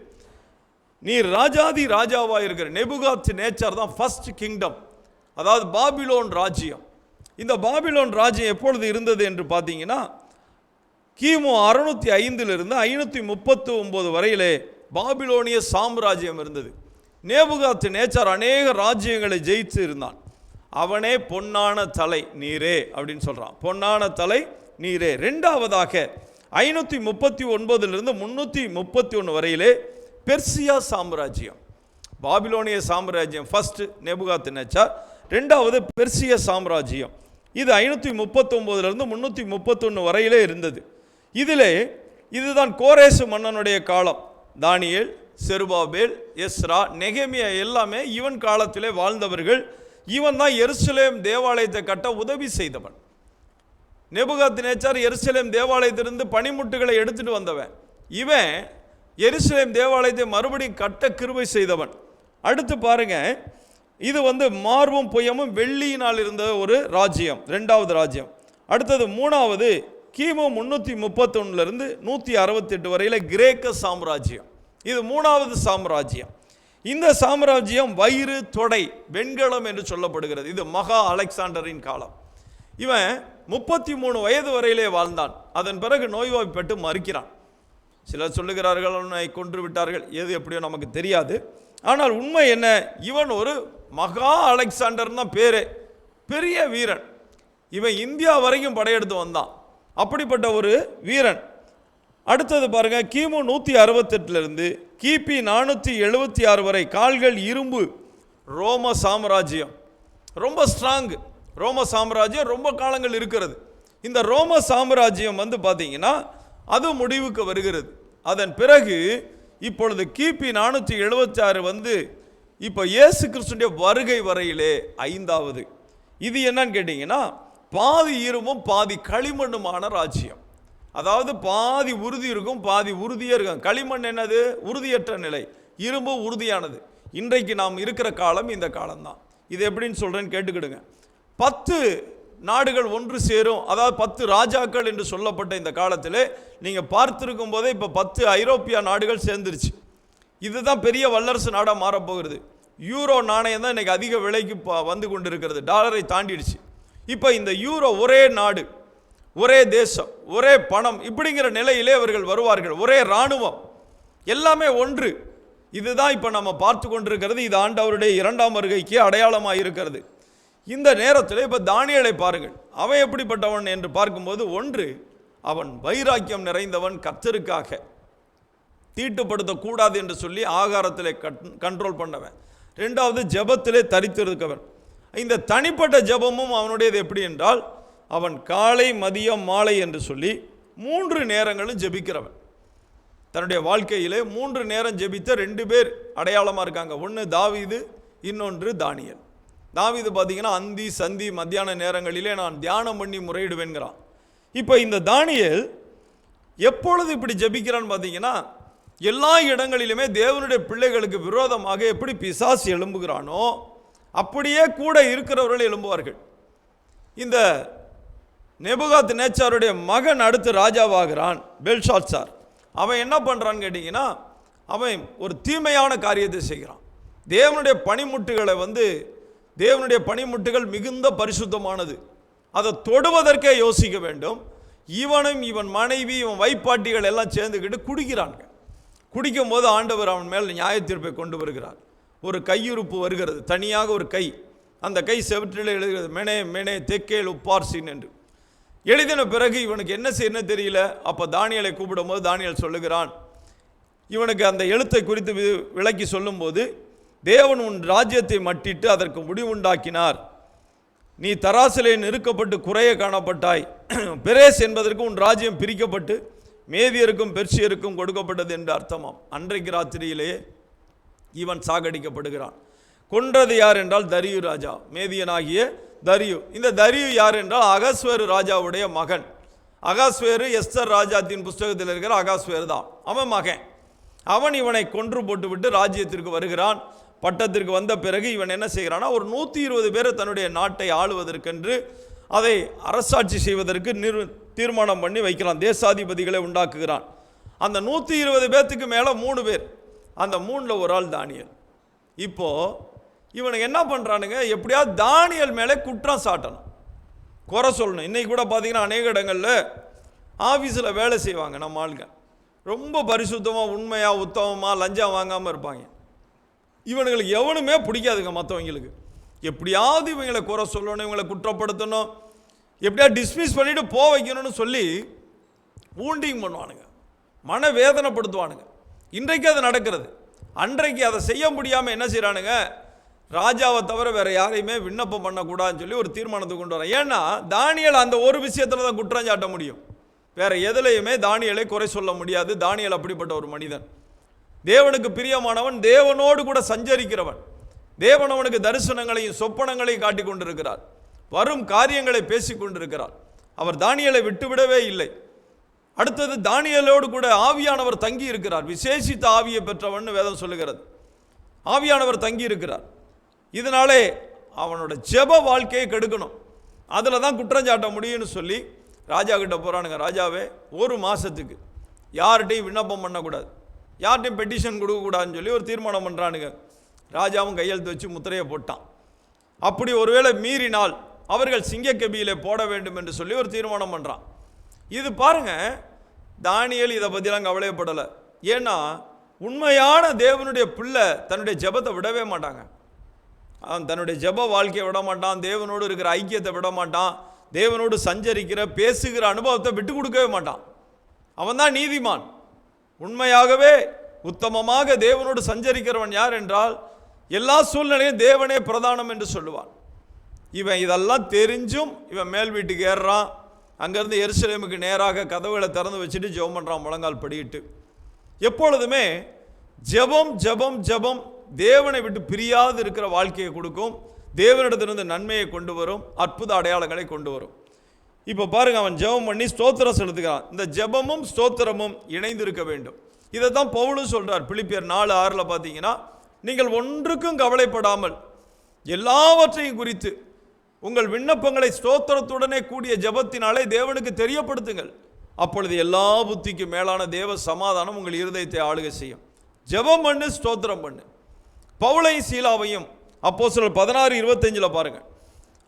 நீர் ராஜாதி ராஜாவாக இருக்கிற நேபுகாத் நேச்சார் தான் ஃபர்ஸ்ட் கிங்டம், அதாவது பாபிலோன் ராஜ்யம். இந்த பாபிலோன் ராஜ்யம் எப்பொழுது இருந்தது என்று பார்த்தீங்கன்னா, கிமு 605 539 வரையிலே பாபிலோனிய சாம்ராஜ்யம் இருந்தது. நேபுகாத் நேச்சார் அநேக ராஜ்யங்களை ஜெயித்து இருந்தான். அவனே பொன்னான தலை நீரே அப்படின்னு சொல்கிறான். பொன்னான தலை நீரே. 2வதாக 539 331 வரையிலே பெர்சியா சாம்ராஜ்யம். பாபிலோனிய சாம்ராஜ்யம் ஃபர்ஸ்ட் நேபுகாத் நேச்சார், 2வது பெர்சிய சாம்ராஜ்யம். இது 539 331 வரையிலே இருந்தது. இதுதான் கோரேசு மன்னனுடைய காலம். தானியேல், செருபாபேல், எஸ்ரா, நெகேமியா எல்லாமே இவன் காலத்திலே வாழ்ந்தவர்கள். இவன் தான் எருசலேம் தேவாலயத்தை கட்ட உதவி செய்தவன். நேபுகாத் நேச்சார் எருசலேம் தேவாலயத்திலிருந்து பனிமுட்டுகளை எடுத்துட்டு வந்தவன். இவன் எருசலேம் தேவாலயத்தை மறுபடியும் கட்ட கிருபை செய்தவன். அடுத்து பாருங்க, இது மார்பும் புயமும் வெள்ளியினால் இருந்த ஒரு ராஜ்யம், 2வது ராஜ்யம். அடுத்தது 3வது கிமு 331 168 வரையில கிரேக்க சாம்ராஜ்யம். இது 3வது சாம்ராஜ்யம். இந்த சாம்ராஜ்யம் வயிறு தொடை வெண்கலம் என்று சொல்லப்படுகிறது. இது மகா அலெக்சாண்டரின் காலம். இவன் 33 வயது வரையிலே வாழ்ந்தான். அதன் பிறகு நோய்வாய்ப்பட்டு மறிக்கிறான். சிலர் சொல்லுகிறார்கள் அவனை கொன்று விட்டார்கள், எது எப்படியோ நமக்கு தெரியாது. ஆனால் உண்மை என்ன, இவன் ஒரு மகா அலெக்சாண்டர் தான் பேரு, பெரிய வீரன். இவன் இந்தியா வரைக்கும் படையெடுத்து வந்தான், அப்படிப்பட்ட ஒரு வீரன். அடுத்தது பாருங்க, கிமு 168 கிபி 476 வரை கால்கள் இரும்பு. ரோம சாம்ராஜ்யம் ரொம்ப ஸ்ட்ராங். ரோம சாம்ராஜ்யம் ரொம்ப காலங்கள் இருக்கிறது. இந்த ரோம சாம்ராஜ்யம் பார்த்தீங்கன்னா அது முடிவுக்கு வருகிறது. அதன் பிறகு இப்பொழுது கிபி 476 இப்போ இயேசு கிறிஸ்துடைய வருகை வரையிலே 5வது. இது என்னன்னு கேட்டிங்கன்னா, பாதி இரும்பும் பாதி களிமண்ணுமான ராஜ்யம். அதாவது பாதி உறுதி இருக்கும், பாதி உறுதியாக இருக்கும். களிமண் என்னது? உறுதியற்ற நிலை. இரும்பு உறுதியானது. இன்றைக்கு நாம் இருக்கிற காலம் இந்த காலம்தான். இது எப்படின்னு சொல்கிறேன்னு கேட்டுக்கிடுங்க. 10 நாடுகள் ஒன்று சேரும், அதாவது 10 ராஜாக்கள் என்று சொல்லப்பட்ட இந்த காலத்தில் நீங்கள் பார்த்துருக்கும் போதே இப்போ 10 ஐரோப்பிய நாடுகள் சேர்ந்துருச்சு. இதுதான் பெரிய வல்லரசு நாடாக மாறப்போகிறது. யூரோ நாணயம் தான் இன்றைக்கி அதிக விலைக்கு வந்து கொண்டு இருக்கிறது, டாலரை தாண்டிடுச்சு. இப்போ இந்த யூரோ ஒரே நாடு, ஒரே தேசம், ஒரே பணம், இப்படிங்கிற நிலையிலே அவர்கள் வருவார்கள். ஒரே இராணுவம், எல்லாமே ஒன்று. இதுதான் இப்போ நம்ம பார்த்து கொண்டிருக்கிறது. இது ஆண்டவருடைய 2ஆம் வருகைக்கு அடையாளமாக இருக்கிறது. இந்த நேரத்தில் இப்போ தானியேலை பாருங்கள். அவன் எப்படிப்பட்டவன் என்று பார்க்கும்போது, ஒன்று, அவன் வைராக்கியம் நிறைந்தவன், கர்த்தருக்காக தீட்டுப்படுத்தக்கூடாது என்று சொல்லி ஆகாரத்திலே கண்ட்ரோல் பண்ணவன். 2வது, ஜெபத்திலே தரித்திருக்கவன். இந்த தனிப்பட்ட ஜெபமும் அவனுடையது எப்படி என்றால், அவன் காலை மதியம் மாலை என்று சொல்லி 3 நேரங்களும் ஜெபிக்கிறவன். தன்னுடைய வாழ்க்கையிலே 3 நேரம் ஜெபித்த 2 பேர் அடையாளமாக இருக்காங்க. ஒன்று தாவீது, இன்னொன்று தானியேல். தாவீது பார்த்தீங்கன்னா அந்தி சந்தி மத்தியான நேரங்களிலே நான் தியானம் பண்ணி முறையிடுவேங்கிறான். இப்போ இந்த தானியேல் எப்பொழுது இப்படி ஜெபிக்கிறான்னு பார்த்தீங்கன்னா, எல்லா இடங்களிலுமே தேவனுடைய பிள்ளைகளுக்கு விரோதமாக எப்படி பிசாசு எழும்புகிறானோ அப்படியே கூட இருக்கிறவர்கள் எழும்புவார்கள். இந்த நேபுகாத் நேச்சாருடைய மகன் அடுத்து ராஜாவாகிறான், பெல்ஷாத்சார். அவன் என்ன பண்ணுறான்னு கேட்டிங்கன்னா, அவன் ஒரு தீமையான காரியத்தை செய்கிறான். தேவனுடைய பனிமுட்டுகளை தேவனுடைய பனிமுட்டுகள் மிகுந்த பரிசுத்தமானது, அதை தொடுவதற்கே யோசிக்க வேண்டும். இவனும் இவன் மனைவி இவன் வைப்பாட்டிகள் எல்லாம் சேர்ந்துக்கிட்டு குடிக்கிறாங்க. குடிக்கும் போது ஆண்டவர் அவன் மேல் நியாய தீர்ப்பை கொண்டு வருகிறார். ஒரு கையுறுப்பு வருகிறது, தனியாக ஒரு கை. அந்த கை செவற்றில் எழுதுகிறது, மெனே மெனே தெக்கேல் உப்பார்சின் என்று எழுதின பிறகு இவனுக்கு என்ன செய்யணும் தெரியல. அப்போ தானியேலை கூப்பிடும் போது தானியேல் சொல்லுகிறான், இவனுக்கு அந்த எழுத்தை குறித்து விளக்கி சொல்லும்போது, தேவன் உன் ராஜ்யத்தை மட்டிட்டு அதற்கு முடிவுண்டாக்கினார். நீ தராசிலே நெருக்கப்பட்டு குறைய காணப்பட்டாய். பெரேஸ் என்பதற்கு உன் ராஜ்யம் பிரிக்கப்பட்டு மேதியருக்கும் பெர்சியருக்கும் கொடுக்கப்பட்டது என்று அர்த்தமாம். அன்றைக்கு ராத்திரியிலே இவன் சாகடிக்கப்படுகிறான். கொன்றது யார் என்றால் தரியு ராஜா, மேதியனாகிய தரியு. இந்த தரியு யார் என்றால் அகாஸ்வேரு ராஜாவுடைய மகன். அகாஸ்வேரு எஸ்தர் ராஜாத்தின் புஸ்தகத்தில் இருக்கிற அகாஸ்வேரு தான் அவன் மகன். அவன் இவனை கொன்று போட்டுவிட்டு ராஜ்யத்திற்கு வருகிறான். பட்டத்திற்கு வந்த பிறகு இவன் என்ன செய்கிறான்னா, ஒரு 120 பேரை தன்னுடைய நாட்டை ஆளுவதற்கென்று அதை அரசாட்சி செய்வதற்கு தீர்மானம் பண்ணி வைக்கிறான். தேசாதிபதிகளை உண்டாக்குகிறான். அந்த 120 பேர்த்துக்கு மேலே 3 பேர், அந்த 3ல் ஒரு ஆள் தானியேல். இப்போது இவனுக்கு என்ன பண்ணுறானுங்க, எப்படியாவது தானியேல் மேலே குற்றம் சாட்டணும், குறை சொல்லணும். இன்றைக்கி கூட பார்த்தீங்கன்னா அநேக இடங்களில் ஆஃபீஸில் வேலை செய்வாங்க நம்ம ஆளுங்க, ரொம்ப பரிசுத்தமாக உண்மையாக உத்தமமாக லஞ்சம் வாங்காமல் இருப்பாங்க. இவனுங்களுக்கு எவனுமே பிடிக்காதுங்க மற்றவங்களுக்கு. எப்படியாவது இவங்களை குறை சொல்லணும், இவங்களை குற்றப்படுத்தணும், எப்படியா டிஸ்மிஸ் பண்ணிவிட்டு வைக்கணும்னு சொல்லி ஊண்டிங் பண்ணுவானுங்க, மன வேதனைப்படுத்துவானுங்க. இன்றைக்கு அது நடக்கிறது. அன்றைக்கு அதை செய்ய முடியாமல் என்ன செய்கிறானுங்க, ராஜாவை தவிர வேறு யாரையுமே விண்ணப்பம் பண்ணக்கூடாதுன்னு சொல்லி ஒரு தீர்மானத்தை கொண்டு வரான். ஏன்னா தானியேல் அந்த ஒரு விஷயத்தில் தான் குற்றம் சாட்ட முடியும், வேறு எதுலையுமே தானியேலை குறை சொல்ல முடியாது. தானியேல் அப்படிப்பட்ட ஒரு மனிதன், தேவனுக்கு பிரியமானவன், தேவனோடு கூட சஞ்சரிக்கிறவன். தேவன் அவனுக்கு தரிசனங்களையும் சொப்பனங்களையும் காட்டி கொண்டிருக்கிறார், வரும் காரியங்களை பேசி கொண்டிருக்கிறார். அவர் தானியேலை விட்டுவிடவே இல்லை. அடுத்தது தானியேலோடு கூட ஆவியானவர் தங்கி இருக்கிறார். விசேஷித்த ஆவியை பெற்றவன் வேதம் சொல்லுகிறது. ஆவியானவர் தங்கி இருக்கிறார். இதனாலே அவனோட ஜெப வாழ்க்கையை கெடுக்கணும், அதில் தான் குற்றம் சாட்ட முடியும்னு சொல்லி ராஜா கிட்ட போகிறானுங்க. ராஜாவே, 1 மாதத்துக்கு யார்கிட்டையும் விண்ணப்பம் பண்ணக்கூடாது, யார்கிட்டையும் பெட்டிஷன் கொடுக்கக்கூடாதுன்னு சொல்லி ஒரு தீர்மானம் பண்ணுறானுங்க. ராஜாவும் கையெழுத்து வச்சு முத்திரையை போட்டான். அப்படி ஒருவேளை மீறினால் அவர்கள் சிங்கக்கபியிலே போட வேண்டும் என்று சொல்லி ஒரு தீர்மானம் பண்ணுறான். இது பாருங்க, தானியேல் இதை பற்றிலாம் கவலைப்படலை. ஏன்னா உண்மையான தேவனுடைய பிள்ளை தன்னுடைய ஜெபத்தை விடவே மாட்டாங்க. அவன் தன்னுடைய ஜெப வாழ்க்கையை விட மாட்டான், தேவனோடு இருக்கிற ஐக்கியத்தை விட மாட்டான், தேவனோடு சஞ்சரிக்கிற பேசுகிற அனுபவத்தை விட்டு கொடுக்கவே மாட்டான். அவன் தான் நீதிமான். உண்மையாகவே உத்தமமாக தேவனோடு சஞ்சரிக்கிறவன் யார் என்றால், எல்லா சூழ்நிலையும் தேவனே பிரதானம் என்று சொல்லுவான். இவன் இதெல்லாம் தெரிஞ்சும் இவன் மேல் வீட்டுக்கு ஏறுறான். அங்கேருந்து எருசலேமுக்கு நேராக கதவுகளை திறந்து வச்சுட்டு ஜெபம் பண்ணுறான், முழங்கால் படியிட்டு. எப்பொழுதுமே ஜெபம் ஜெபம் ஜெபம் தேவனை விட்டு பிரியாது இருக்கிற வாழ்க்கையை கொடுக்கும், தேவனிடத்திலிருந்து நன்மையை கொண்டு வரும், அற்புத அடையாளங்களை கொண்டு வரும். இப்போ பாருங்க, அவன் ஜெபம் பண்ணி ஸ்தோத்திரம் செலுத்துகிறான். இந்த ஜெபமும் ஸ்தோத்திரமும் இணைந்து இருக்க வேண்டும். இதை தான் பவுலும் சொல்கிறார். பிலிப்பியர் 4:6 பார்த்தீங்கன்னா, நீங்கள் ஒன்றுக்கும் கவலைப்படாமல் எல்லாவற்றையும் குறித்து உங்கள் விண்ணப்பங்களை ஸ்தோத்திரத்துடனே கூடிய ஜெபத்தினாலே தேவனுக்கு தெரியப்படுத்துங்கள். அப்பொழுது எல்லா புத்திக்கும் மேலான தேவ சமாதானம் உங்கள் இருதயத்தை ஆளுகை செய்யும். ஜெபம் பண்ணு, ஸ்தோத்திரம் பண்ணு. பவுலையும் சீலாவையும் அப்போஸ்தலர் 16:25 பாருங்க,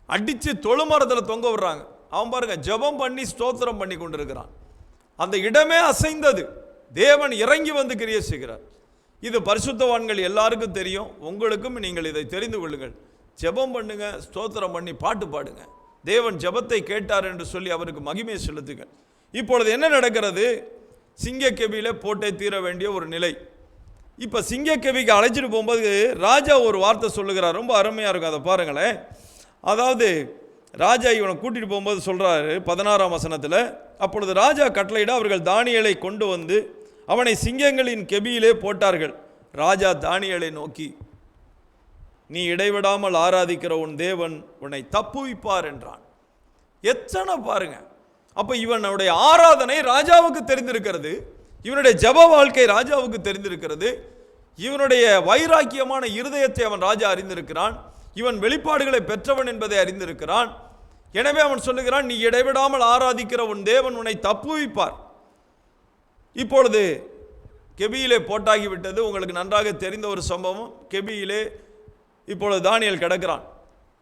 அடித்து தொழுமரத்தில் தொங்க விடுறாங்க. அவன் பாருங்க ஜெபம் பண்ணி ஸ்தோத்திரம் பண்ணி கொண்டிருக்கிறான். அந்த இடமே அசைந்தது. தேவன் இறங்கி வந்து கிரியை செய்கிறார். இது பரிசுத்தவான்கள் எல்லாருக்கும் தெரியும். உங்களுக்கும் நீங்கள் இதை தெரிந்து கொள்ளுங்கள். ஜெபம் பண்ணுங்க, ஸ்தோத்திரம் பண்ணி பாட்டு பாடுங்க. தேவன் ஜெபத்தை கேட்டார் என்று சொல்லி அவருக்கு மகிமை செலுத்துங்கள். இப்பொழுது என்ன நடக்கிறது? சிங்கக்கெபியிலே போட்டே தீர வேண்டிய ஒரு நிலை. இப்போ சிங்கக்கெபிக்கு அழைச்சிட்டு போகும்போது ராஜா ஒரு வார்த்தை சொல்லுகிறார். ரொம்ப அருமையாக இருக்கும், அதை பாருங்களேன். அதாவது ராஜா இவனை கூட்டிகிட்டு போகும்போது சொல்கிறாரு 16ஆம் வசனத்தில், அப்பொழுது ராஜா கட்டளையிட அவர்கள் தானியேலை கொண்டு வந்து அவனை சிங்கங்களின் கெபியிலே போட்டார்கள். ராஜா தானியேலை நோக்கி, நீ இடைவிடாமல் ஆராதிக்கிற உன் தேவன் உன்னை தப்புவிப்பார் என்றான். எத்தனை பாருங்க. அப்போ இவனுடைய ஆராதனை ராஜாவுக்கு தெரிந்திருக்கிறது, இவனுடைய ஜெப வாழ்க்கை ராஜாவுக்கு தெரிந்திருக்கிறது, இவனுடைய வைராக்கியமான இருதயத்தை அவன் ராஜா அறிந்திருக்கிறான், இவன் வெளிப்பாடுகளை பெற்றவன் என்பதை அறிந்திருக்கிறான். எனவே அவன் சொல்லுகிறான், நீ இடைவிடாமல் ஆராதிக்கிற உன் தேவன் உன்னை தப்புவிப்பார். இப்பொழுது கெபியிலே போட்டாகிவிட்டது. உங்களுக்கு நன்றாக தெரிந்த ஒரு சம்பவம். கெபியிலே இப்பொழுது தானியேல் கிடக்கிறான்.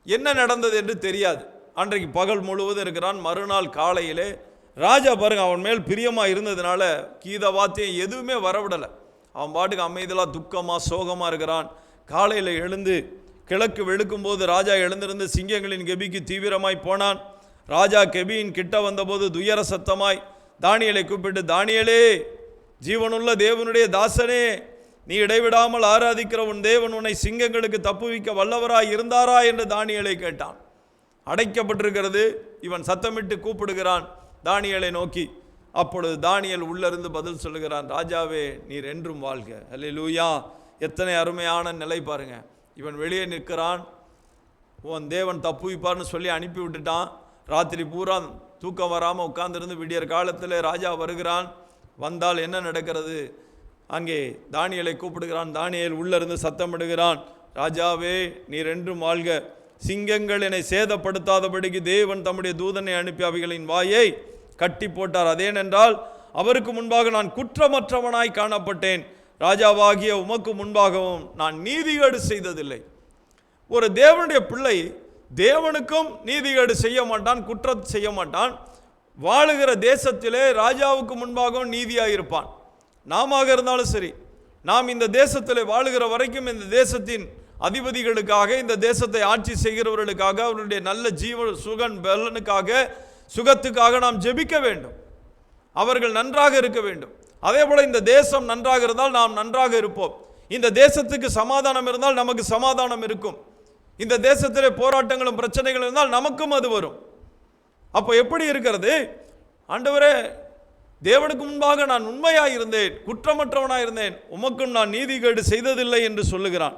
என்ன நடந்தது என்று தெரியாது. அன்றைக்கு பகல் முழுவதும் இருக்கிறான். மறுநாள் காலையிலே ராஜா பாருங்க அவன் மேல் பிரியமாக இருந்ததுனால கீத வாத்தியம் எதுவுமே வரவிடலை. அவன் பாட்டுக்கு அமைதலாக துக்கமாக சோகமாக இருக்கிறான். காலையில் எழுந்து கிழக்கு வெளுக்கும் போது ராஜா எழுந்திருந்து சிங்கங்களின் கெபிக்கு தீவிரமாய் போனான். ராஜா கெபியின் கிட்ட வந்தபோது துயர சத்தமாய் தானியேலை கூப்பிட்டு, தானியேலே, ஜீவனுள்ள தேவனுடைய தாசனே, நீ இடைவிடாமல் ஆராதிக்கிற உன் தேவன் உன்னை சிங்கங்களுக்கு தப்புவிக்க வல்லவராய் இருந்தாரா என்று தானியேலை கேட்டான். அடைக்கப்பட்டிருக்கிறது. இவன் சத்தமிட்டு கூப்பிடுகிறான் தானியேலை நோக்கி. அப்பொழுது தானியேல் உள்ளிருந்து பதில் சொல்லுகிறான், ராஜாவே, நீர் என்றும் வாழ்க. அல்லேலூயா. எத்தனை அருமையான நிலை பாருங்க. இவன் வெளியே நிற்கிறான். உன் தேவன் தப்புவிப்பார்னு சொல்லி அனுப்பி விட்டுட்டான். ராத்திரி பூரா தூக்கம் வராமல் உட்கார்ந்துருந்து விடியற் காலத்தில் ராஜா வருகிறான். வந்தால் என்ன நடக்கிறது? அங்கே தானியேலை கூப்பிடுகிறான். தானியேல் உள்ளிருந்து சத்தமிடுகிறான், ராஜாவே, நீர் என்றும் வாழ்க. சிங்கங்கள் என்னை சேதப்படுத்தாதபடிக்கு தேவன் தம்முடைய தூதனை அனுப்பி அவைகளின் வாயை கட்டி போட்டார். அதேனென்றால் அவருக்கு முன்பாக நான் குற்றமற்றவனாய் காணப்பட்டேன். ராஜாவாகிய உமக்கு முன்பாகவும் நான் நீதிகேடு செய்ததில்லை. ஒரு தேவனுடைய பிள்ளை தேவனுக்கும் நீதிகேடு செய்ய மாட்டான், குற்றம் செய்ய மாட்டான். வாழுகிற தேசத்திலே ராஜாவுக்கு முன்பாகவும் நீதியாக இருப்பான். நாம இருந்தாலும் சரி, நாம் இந்த தேசத்தில் வாழுகிற வரைக்கும் இந்த தேசத்தின் அதிபதிகளுக்காக, இந்த தேசத்தை ஆட்சி செய்கிறவர்களுக்காக, அவருடைய நல்ல ஜீவ சுகன் பலனுக்காக, சுகத்துக்காக நாம் ஜெபிக்க வேண்டும். அவர்கள் நன்றாக இருக்க வேண்டும். அதே போல இந்த தேசம் நன்றாக இருந்தால் நாம் நன்றாக இருப்போம். இந்த தேசத்துக்கு சமாதானம் இருந்தால் நமக்கு சமாதானம் இருக்கும். இந்த தேசத்திலே போராட்டங்களும் பிரச்சனைகள் இருந்தால் நமக்கும் அது வரும். அப்போ எப்படி இருக்கிறது? ஆண்டவரே, தேவனுக்கு முன்பாக நான் உண்மையாக இருந்தேன், குற்றமற்றவனாக இருந்தேன், உமக்கும் நான் நீதிகேடு செய்ததில்லை என்று சொல்லுகிறான்.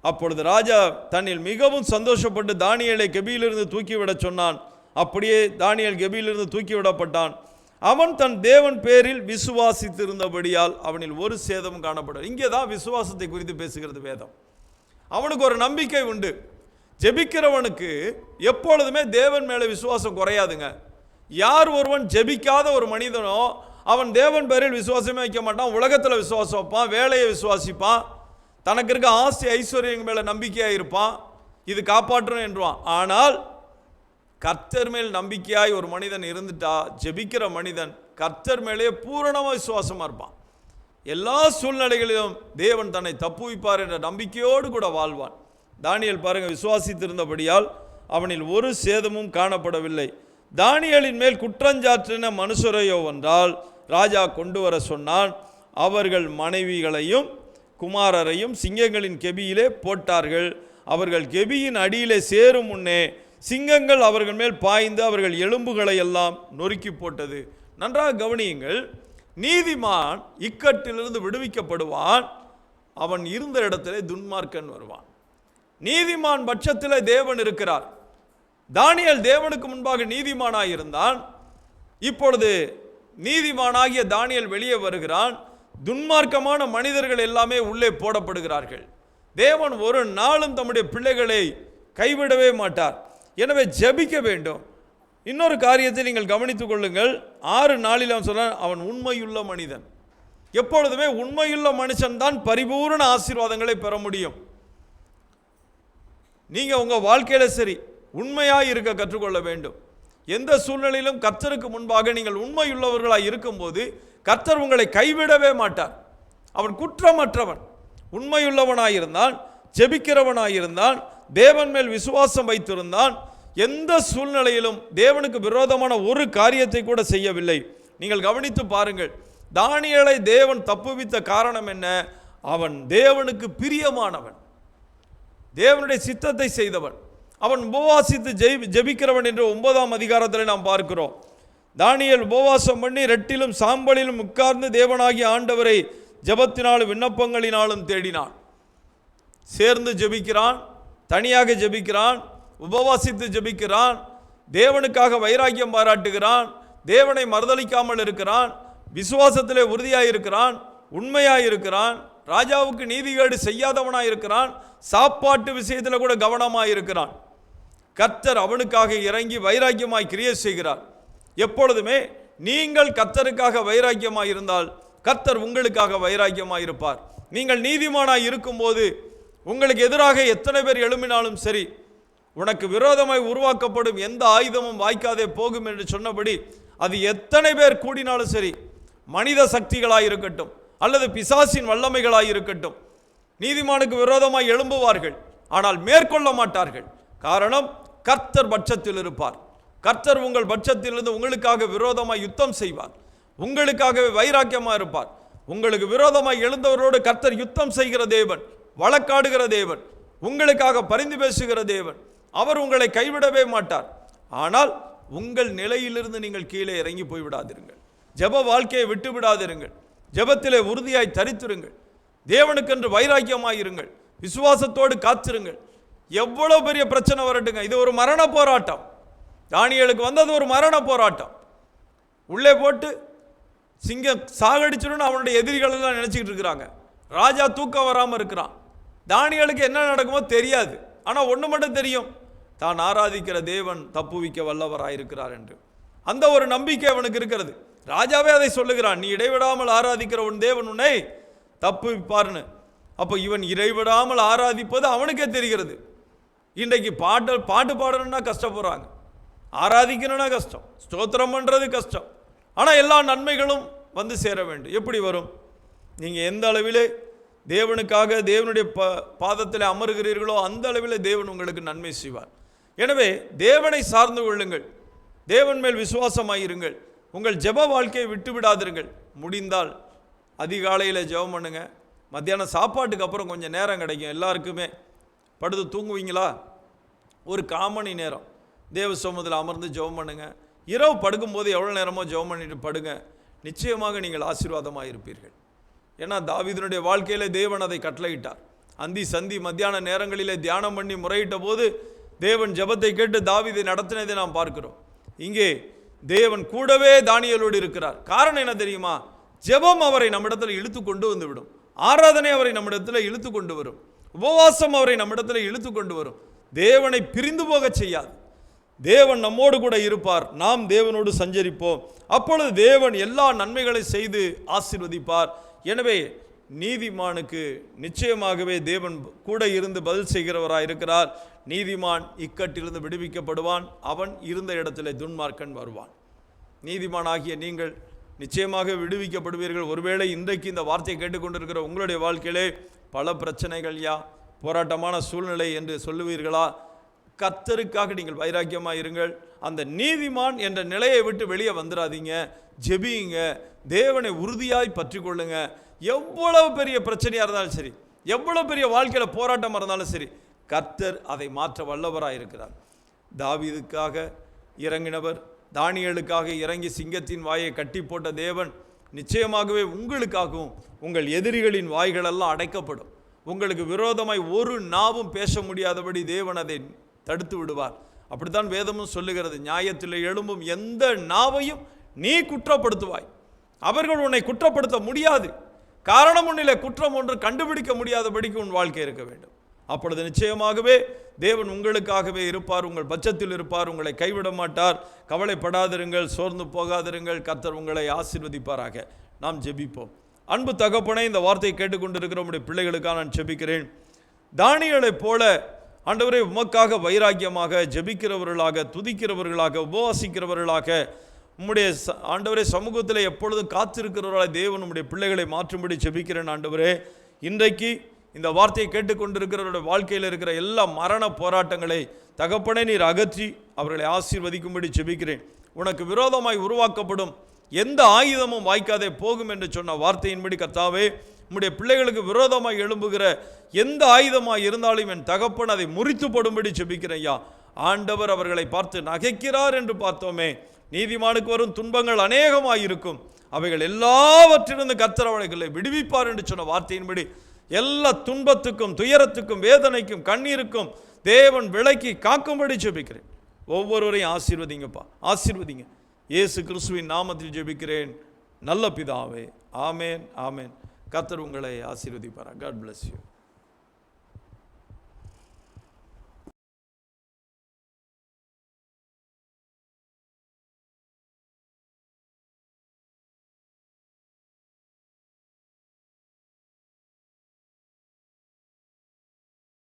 அப்பொழுது ராஜா தன்னில் மிகவும் சந்தோஷப்பட்டு தானியேலை கெபியிலிருந்து தூக்கிவிட சொன்னான். அப்படியே தானியேல் கெபியிலிருந்து தூக்கிவிடப்பட்டான். அவன் தன் தேவன் பேரில் விசுவாசித்திருந்தபடியால் அவனில் ஒரு சேதமும் காணப்படும். இங்கே தான் விசுவாசத்தை குறித்து பேசுகிறது வேதம். அவனுக்கு ஒரு நம்பிக்கை உண்டு. ஜெபிக்கிறவனுக்கு எப்பொழுதுமே தேவன் மேலே விசுவாசம் குறையாதுங்க. யார் ஒருவன் ஜெபிக்காத ஒரு மனிதனோ அவன் தேவன் பேரில் விசுவாசமே வைக்க மாட்டான். உலகத்தில் விசுவாசம் வைப்பான், வேலையை விசுவாசிப்பான், தனக்கு இருக்க ஆசை ஐஸ்வர்யங்கள் மேலே நம்பிக்கையாக இருப்பான், இது காப்பாற்றணும் என்றுவான். ஆனால் கர்த்தர் மேல் நம்பிக்கையாய் ஒரு மனிதன் இருந்துட்டா, ஜெபிக்கிற மனிதன் கர்த்தர் மேலே பூரணமாக விசுவாசமாக இருப்பான். எல்லா சூழ்நிலைகளிலும் தேவன் தன்னை தப்புவிப்பார் என்ற நம்பிக்கையோடு கூட வாழ்வான். தானியேல் பாருங்க, விசுவாசித்திருந்தபடியால் அவனில் ஒரு சேதமும் காணப்படவில்லை. தானியேலின் மேல் குற்றஞ்சாற்றின மனுஷரையோ என்றால் ராஜா கொண்டு வர சொன்னான். அவர்கள் மனைவிகளையும் குமாரரையும் சிங்கங்களின் கெபியிலே போட்டார்கள். அவர்கள் கெபியின் அடியிலே சேரும் முன்னே சிங்கங்கள் அவர்கள் மேல் பாய்ந்து அவர்கள் எலும்புகளை எல்லாம் நொறுக்கி போட்டது. நன்றாக கவனியுங்கள். நீதிமான் இக்கட்டிலிருந்து விடுவிக்கப்படுவான், அவன் இருந்த இடத்திலே துன்மார்க்கன் வருவான். நீதிமான் பட்சத்தில் தேவன் இருக்கிறார். தானியேல் தேவனுக்கு முன்பாக நீதிமானாயிருந்தான். இப்பொழுது நீதிமானாகிய தானியேல் வெளியே வருகிறான். துன்மார்க்கமான மனிதர்கள் எல்லாமே உள்ளே போடப்படுகிறார்கள். தேவன் ஒரு நாளும் தம்முடைய பிள்ளைகளை கைவிடவே மாட்டார். எனவே ஜெபிக்க வேண்டும். இன்னொரு காரியத்தை நீங்கள் கவனித்துக் கொள்ளுங்கள். 6 நாளில் அவன் சொல்றான், அவன் உண்மையுள்ள மனிதன். எப்பொழுதுமே உண்மையுள்ள மனுஷன் தான் பரிபூர்ண ஆசீர்வாதங்களை பெற முடியும். நீங்க உங்க வாழ்க்கையில சரி உண்மையாய் இருக்க கற்றுக்கொள்ள வேண்டும். எந்த சூழ்நிலையிலும் கர்த்தருக்கு முன்பாக நீங்கள் உண்மையுள்ளவர்களாய் இருக்கும்போது கர்த்தர் உங்களை கைவிடவே மாட்டார். அவன் குற்றமற்றவன். உண்மையுள்ளவனாயிருந்தான், ஜெபிக்கிறவனாயிருந்தான், தேவன் மேல் விசுவாசம் வைத்திருந்தான், எந்த சூழ்நிலையிலும் தேவனுக்கு விரோதமான ஒரு காரியத்தை கூட செய்யவில்லை. நீங்கள் கவனித்து பாருங்கள். தானியேலை தேவன் தப்புவித்த காரணம் என்ன? அவன் தேவனுக்கு பிரியமானவன், தேவனுடைய சித்தத்தை செய்தவன், அவன் உபவாசித்து ஜெபிக்கிறவன் என்று 9ஆம் அதிகாரத்தில் நாம் பார்க்கிறோம். தானியேல் உபவாசம் பண்ணி ரெட்டிலும் சாம்பலிலும் உட்கார்ந்து தேவனாகிய ஆண்டவரை ஜெபத்தினாலும் விண்ணப்பங்களினாலும் தேடினான். சேர்ந்து ஜெபிக்கிறான், தனியாக ஜெபிக்கிறான், உபவாசித்து ஜெபிக்கிறான், தேவனுக்காக வைராக்கியம் பாராட்டுகிறான், தேவனை மறுதலிக்காமல் இருக்கிறான், விசுவாசத்திலே உறுதியாயிருக்கிறான், உண்மையாயிருக்கிறான், ராஜாவுக்கு நீதிகேடு செய்யாதவனாயிருக்கிறான், சாப்பாட்டு விஷயத்தில் கூட கவனமாயிருக்கிறான். கர்த்தர் அவனுக்காக இறங்கி வைராக்கியமாய் கிரியை செய்கிறார். எப்பொழுதுமே நீங்கள் கர்த்தருக்காக வைராக்கியமாய் இருந்தால் கர்த்தர் உங்களுக்காக வைராக்கியமாய் இருப்பார். நீங்கள் நீதிமானாய் இருக்கும்போது உங்களுக்கு எதிராக எத்தனை பேர் எழும்பினாலும் சரி, உனக்கு விரோதமாய் உருவாக்கப்படும் எந்த ஆயுதமும் வாய்க்காதே போகும் என்று சொன்னபடி அது எத்தனை பேர் கூடினாலும் சரி, மனித சக்திகளாய் இருக்கட்டும் அல்லது பிசாசின் வல்லமைகளாய் இருக்கட்டும், நீதிமானுக்கு விரோதமாய் எழும்புவார்கள், ஆனால் மேற்கொள்ள மாட்டார்கள். காரணம், கர்த்தர் பட்சத்தில் இருப்பார். கர்த்தர் உங்கள் பட்சத்திலிருந்து உங்களுக்காக விரோதமாய் யுத்தம் செய்வார், உங்களுக்காகவே வைராக்கியமாக இருப்பார். உங்களுக்கு விரோதமாய் எழுந்தவரோடு கர்த்தர் யுத்தம் செய்கிற தேவன், வழக்காடுகிற தேவன், உங்களுக்காக பரிந்து பேசுகிற தேவன். அவர் உங்களை கைவிடவே மாட்டார். ஆனால் உங்கள் நிலையிலிருந்து நீங்கள் கீழே இறங்கி போய்விடாதிருங்கள். ஜெப வாழ்க்கையை விட்டு விடாதிருங்கள். ஜெபத்திலே உறுதியாய் தரித்திருங்கள். தேவனுக்கென்று வைராக்கியமாயிருங்கள். விசுவாசத்தோடு காத்திருங்கள். எவ்வளவு பெரிய பிரச்சனை வரட்டுங்க, இது ஒரு மரண போராட்டம். தானியேலுக்கு வந்தது ஒரு மரண போராட்டம். உள்ளே போட்டு சிங்கம் சாகடிச்சிடும் அவனுடைய எதிரிகள் எல்லாம் நினைச்சிக்கிட்டு இருக்கிறாங்க. ராஜா தூக்கம் வராமல் இருக்கிறான். தானியேலுக்கு என்ன நடக்குமோ தெரியாது. ஆனால் ஒன்று மட்டும் தெரியும், தான் ஆராதிக்கிற தேவன் தப்புவிக்க வல்லவராயிருக்கிறார் என்று. அந்த ஒரு நம்பிக்கை அவனுக்கு இருக்கிறது. ராஜாவே அதை சொல்லுகிறான், நீ இடைவிடாமல் ஆராதிக்கிற உன் தேவன் உன்னை தப்புவிப்பார்னு. அப்போ இவன் இடைவிடாமல் ஆராதிப்பது அவனுக்கே தெரிகிறது. இன்றைக்கு பாட்டு பாடணும்னா கஷ்டப்படுறாங்க, ஆராதிக்கணும்னா கஷ்டம், ஸ்தோத்திரம் பண்ணுறது கஷ்டம். ஆனால் எல்லா நன்மைகளும் வந்து சேர வேண்டும். எப்படி வரும்? நீங்கள் எந்த அளவிலே தேவனுக்காக தேவனுடைய பாதத்தில் அமருகிறீர்களோ அந்த அளவிலே தேவன் உங்களுக்கு நன்மை செய்வார். எனவே தேவனை சார்ந்து கொள்ளுங்கள், தேவன் மேல் விசுவாசமாயிருங்கள், உங்கள் ஜெப வாழ்க்கையை விட்டு விடாதிருங்கள். முடிந்தால் அதிகாலையில் ஜெபம் பண்ணுங்க. மத்தியானம் சாப்பாட்டுக்கு அப்புறம் கொஞ்சம் நேரம் கிடைக்கும் எல்லாருக்குமே. படுத்து தூங்குவீங்களா? ஒரு 1/4 மணி நேரம் தேவ சமூகத்தில் அமர்ந்து ஜெபம் பண்ணுங்க. இரவு படுக்கும்போது எவ்வளோ நேரமோ ஜெபம் பண்ணிட்டு படுங்க. நிச்சயமாக நீங்கள் ஆசீர்வாதமாக இருப்பீர்கள். ஏன்னா தாவீதுனுடைய வாழ்க்கையிலே தேவன் அதை கட்டளையிட்டார். அந்தி சந்தி மத்தியான நேரங்களிலே தியானம் பண்ணி முறையிட்ட போது தேவன் ஜெபத்தை கேட்டு தாவீதை நடத்தினதை நாம் பார்க்கிறோம். இங்கே தேவன் கூடவே தானியேலோடு இருக்கிறார். காரணம் என்ன தெரியுமா? ஜெபம் அவரை நம்மிடத்தில் இழுத்து கொண்டு வந்து விடும். ஆராதனை அவரை நம்மிடத்தில் இழுத்து கொண்டு வரும். உபவாசம் அவரை நம்மிடத்தில் இழுத்து கொண்டு வரும். தேவனை பிரிந்து போக செய்யாது. தேவன் நம்மோடு கூட இருப்பார். நாம் தேவனோடு சஞ்சரிப்போம். அப்பொழுது தேவன் எல்லா நன்மைகளை செய்து ஆசீர்வதிப்பார். எனவே நீதிமானுக்கு நிச்சயமாகவே தேவன் கூட இருந்து பதில் செய்கிறவராய் இருக்கிறார். நீதிமான் இக்கட்டிலிருந்து விடுவிக்கப்படுவான். அவன் இருந்த இடத்திலே துன்மார்க்கன் வருவான். நீதிமானாகிய நீங்கள் நிச்சயமாக விடுவிக்கப்படுவீர்கள். ஒருவேளை இன்றைக்கு இந்த வார்த்தையை கேட்டுக்கொண்டிருக்கிற உங்களுடைய வாழ்க்கையிலே பல பிரச்சனைகள், போராட்டமான சூழ்நிலை என்று சொல்லுவீர்களா? கர்த்தருக்காக நீங்கள் வைராக்கியமாக இருங்கள். அந்த நீதிமான் என்ற நிலையை விட்டு வெளியே வந்துடாதீங்க. ஜெபியுங்க, தேவனை உறுதியாய் பற்றி கொள்ளுங்க. எவ்வளவு பெரிய பிரச்சனையாக இருந்தாலும் சரி, எவ்வளவு பெரிய வாழ்க்கையில் போராட்டமாக இருந்தாலும் சரி, கர்த்தர் அதை மாற்ற வல்லவராக இருக்கிறார். தாவீதுக்காக இறங்கினவர், தானியேலுக்காக இறங்கி சிங்கத்தின் வாயை கட்டி போட்ட தேவன் நிச்சயமாகவே உங்களுக்காகவும் உங்கள் எதிரிகளின் வாய்களெல்லாம் அடைக்கப்படும். உங்களுக்கு விரோதமாய் ஒரு நாவும் பேச முடியாதபடி தேவன் அதை தடுத்து விடுவார். அப்படித்தான் வேதமும் சொல்லுகிறது. நியாயத்தில் எழும்பும் எந்த நாவையும் நீ குற்றப்படுத்துவாய், அவர்கள் உன்னை குற்றப்படுத்த முடியாது. காரணம் ஒன்றிலே குற்றம் ஒன்று கண்டுபிடிக்க முடியாதபடிக்கு உன் வாழ்க்கை இருக்க வேண்டும். அப்பொழுது நிச்சயமாகவே தேவன் உங்களுக்காகவே இருப்பார், உங்கள் பட்சத்தில் இருப்பார், உங்களை கைவிட மாட்டார். கவலைப்படாதிருங்கள், சோர்ந்து போகாதிருங்கள். கர்த்தர் உங்களை ஆசீர்வதிப்பாராக. நாம் ஜெபிப்போம். அன்பு தகப்பனே, இந்த வார்த்தையை கேட்டுக்கொண்டிருக்கிற உம்முடைய பிள்ளைகளுக்காக நான் ஜெபிக்கிறேன். தானியேலைப் போல ஆண்டவரே உமக்காக வைராக்கியமாக ஜெபிக்கிறவர்களாக, துதிக்கிறவர்களாக, உபவாசிக்கிறவர்களாக, உம்முடைய ஆண்டவரே சமூகத்தில் எப்பொழுதும் காத்திருக்கிறவர்களாக தேவன் உம்முடைய பிள்ளைகளை மாற்றும்படி ஜெபிக்கிறேன். ஆண்டவரே, இன்றைக்கு இந்த வார்த்தையை கேட்டுக்கொண்டிருக்கிறவருடைய வாழ்க்கையில் இருக்கிற எல்லா மரண போராட்டங்களை தகப்பனே நீர் அகற்றி அவர்களை ஆசீர்வதிக்கும்படி ஜெபிக்கிறேன். உனக்கு விரோதமாய் உருவாக்கப்படும் எந்த ஆயுதமும் வாய்க்காதே போகும் என்று சொன்ன வார்த்தையின்படி கர்த்தாவே, உம்முடைய பிள்ளைகளுக்கு விரோதமாய் எழும்புகிற எந்த ஆயுதமாய் இருந்தாலும் என் தகப்பன் அதை முறித்து போடும்படி ஜெபிக்கிறேன். ஐயா, ஆண்டவர் அவர்களை பார்த்து நகைக்கிறார் என்று பார்த்தோமே. நீதிமானுக்கு வரும் துன்பங்கள் அநேகமாயிருக்கும், அவைகள் எல்லாவற்றிலிருந்து கர்த்தர் அவர்களை விடுவிப்பார் என்று சொன்ன வார்த்தையின்படி எல்லா துன்பத்துக்கும், துயரத்துக்கும், வேதனைக்கும், கண்ணீருக்கும் தேவன் விலக்கி காக்கும்படி ஜெபிக்கிறேன். ஒவ்வொருவரையும் ஆசீர்வதிங்கப்பா, ஆசீர்வதிங்க. இயேசு கிறிஸ்துவின் நாமத்தில் ஜெபிக்கிறேன் நல்ல பிதாவே. ஆமேன், ஆமேன். கர்த்தர் உங்களை ஆசீர்வதிப்பார். God bless you.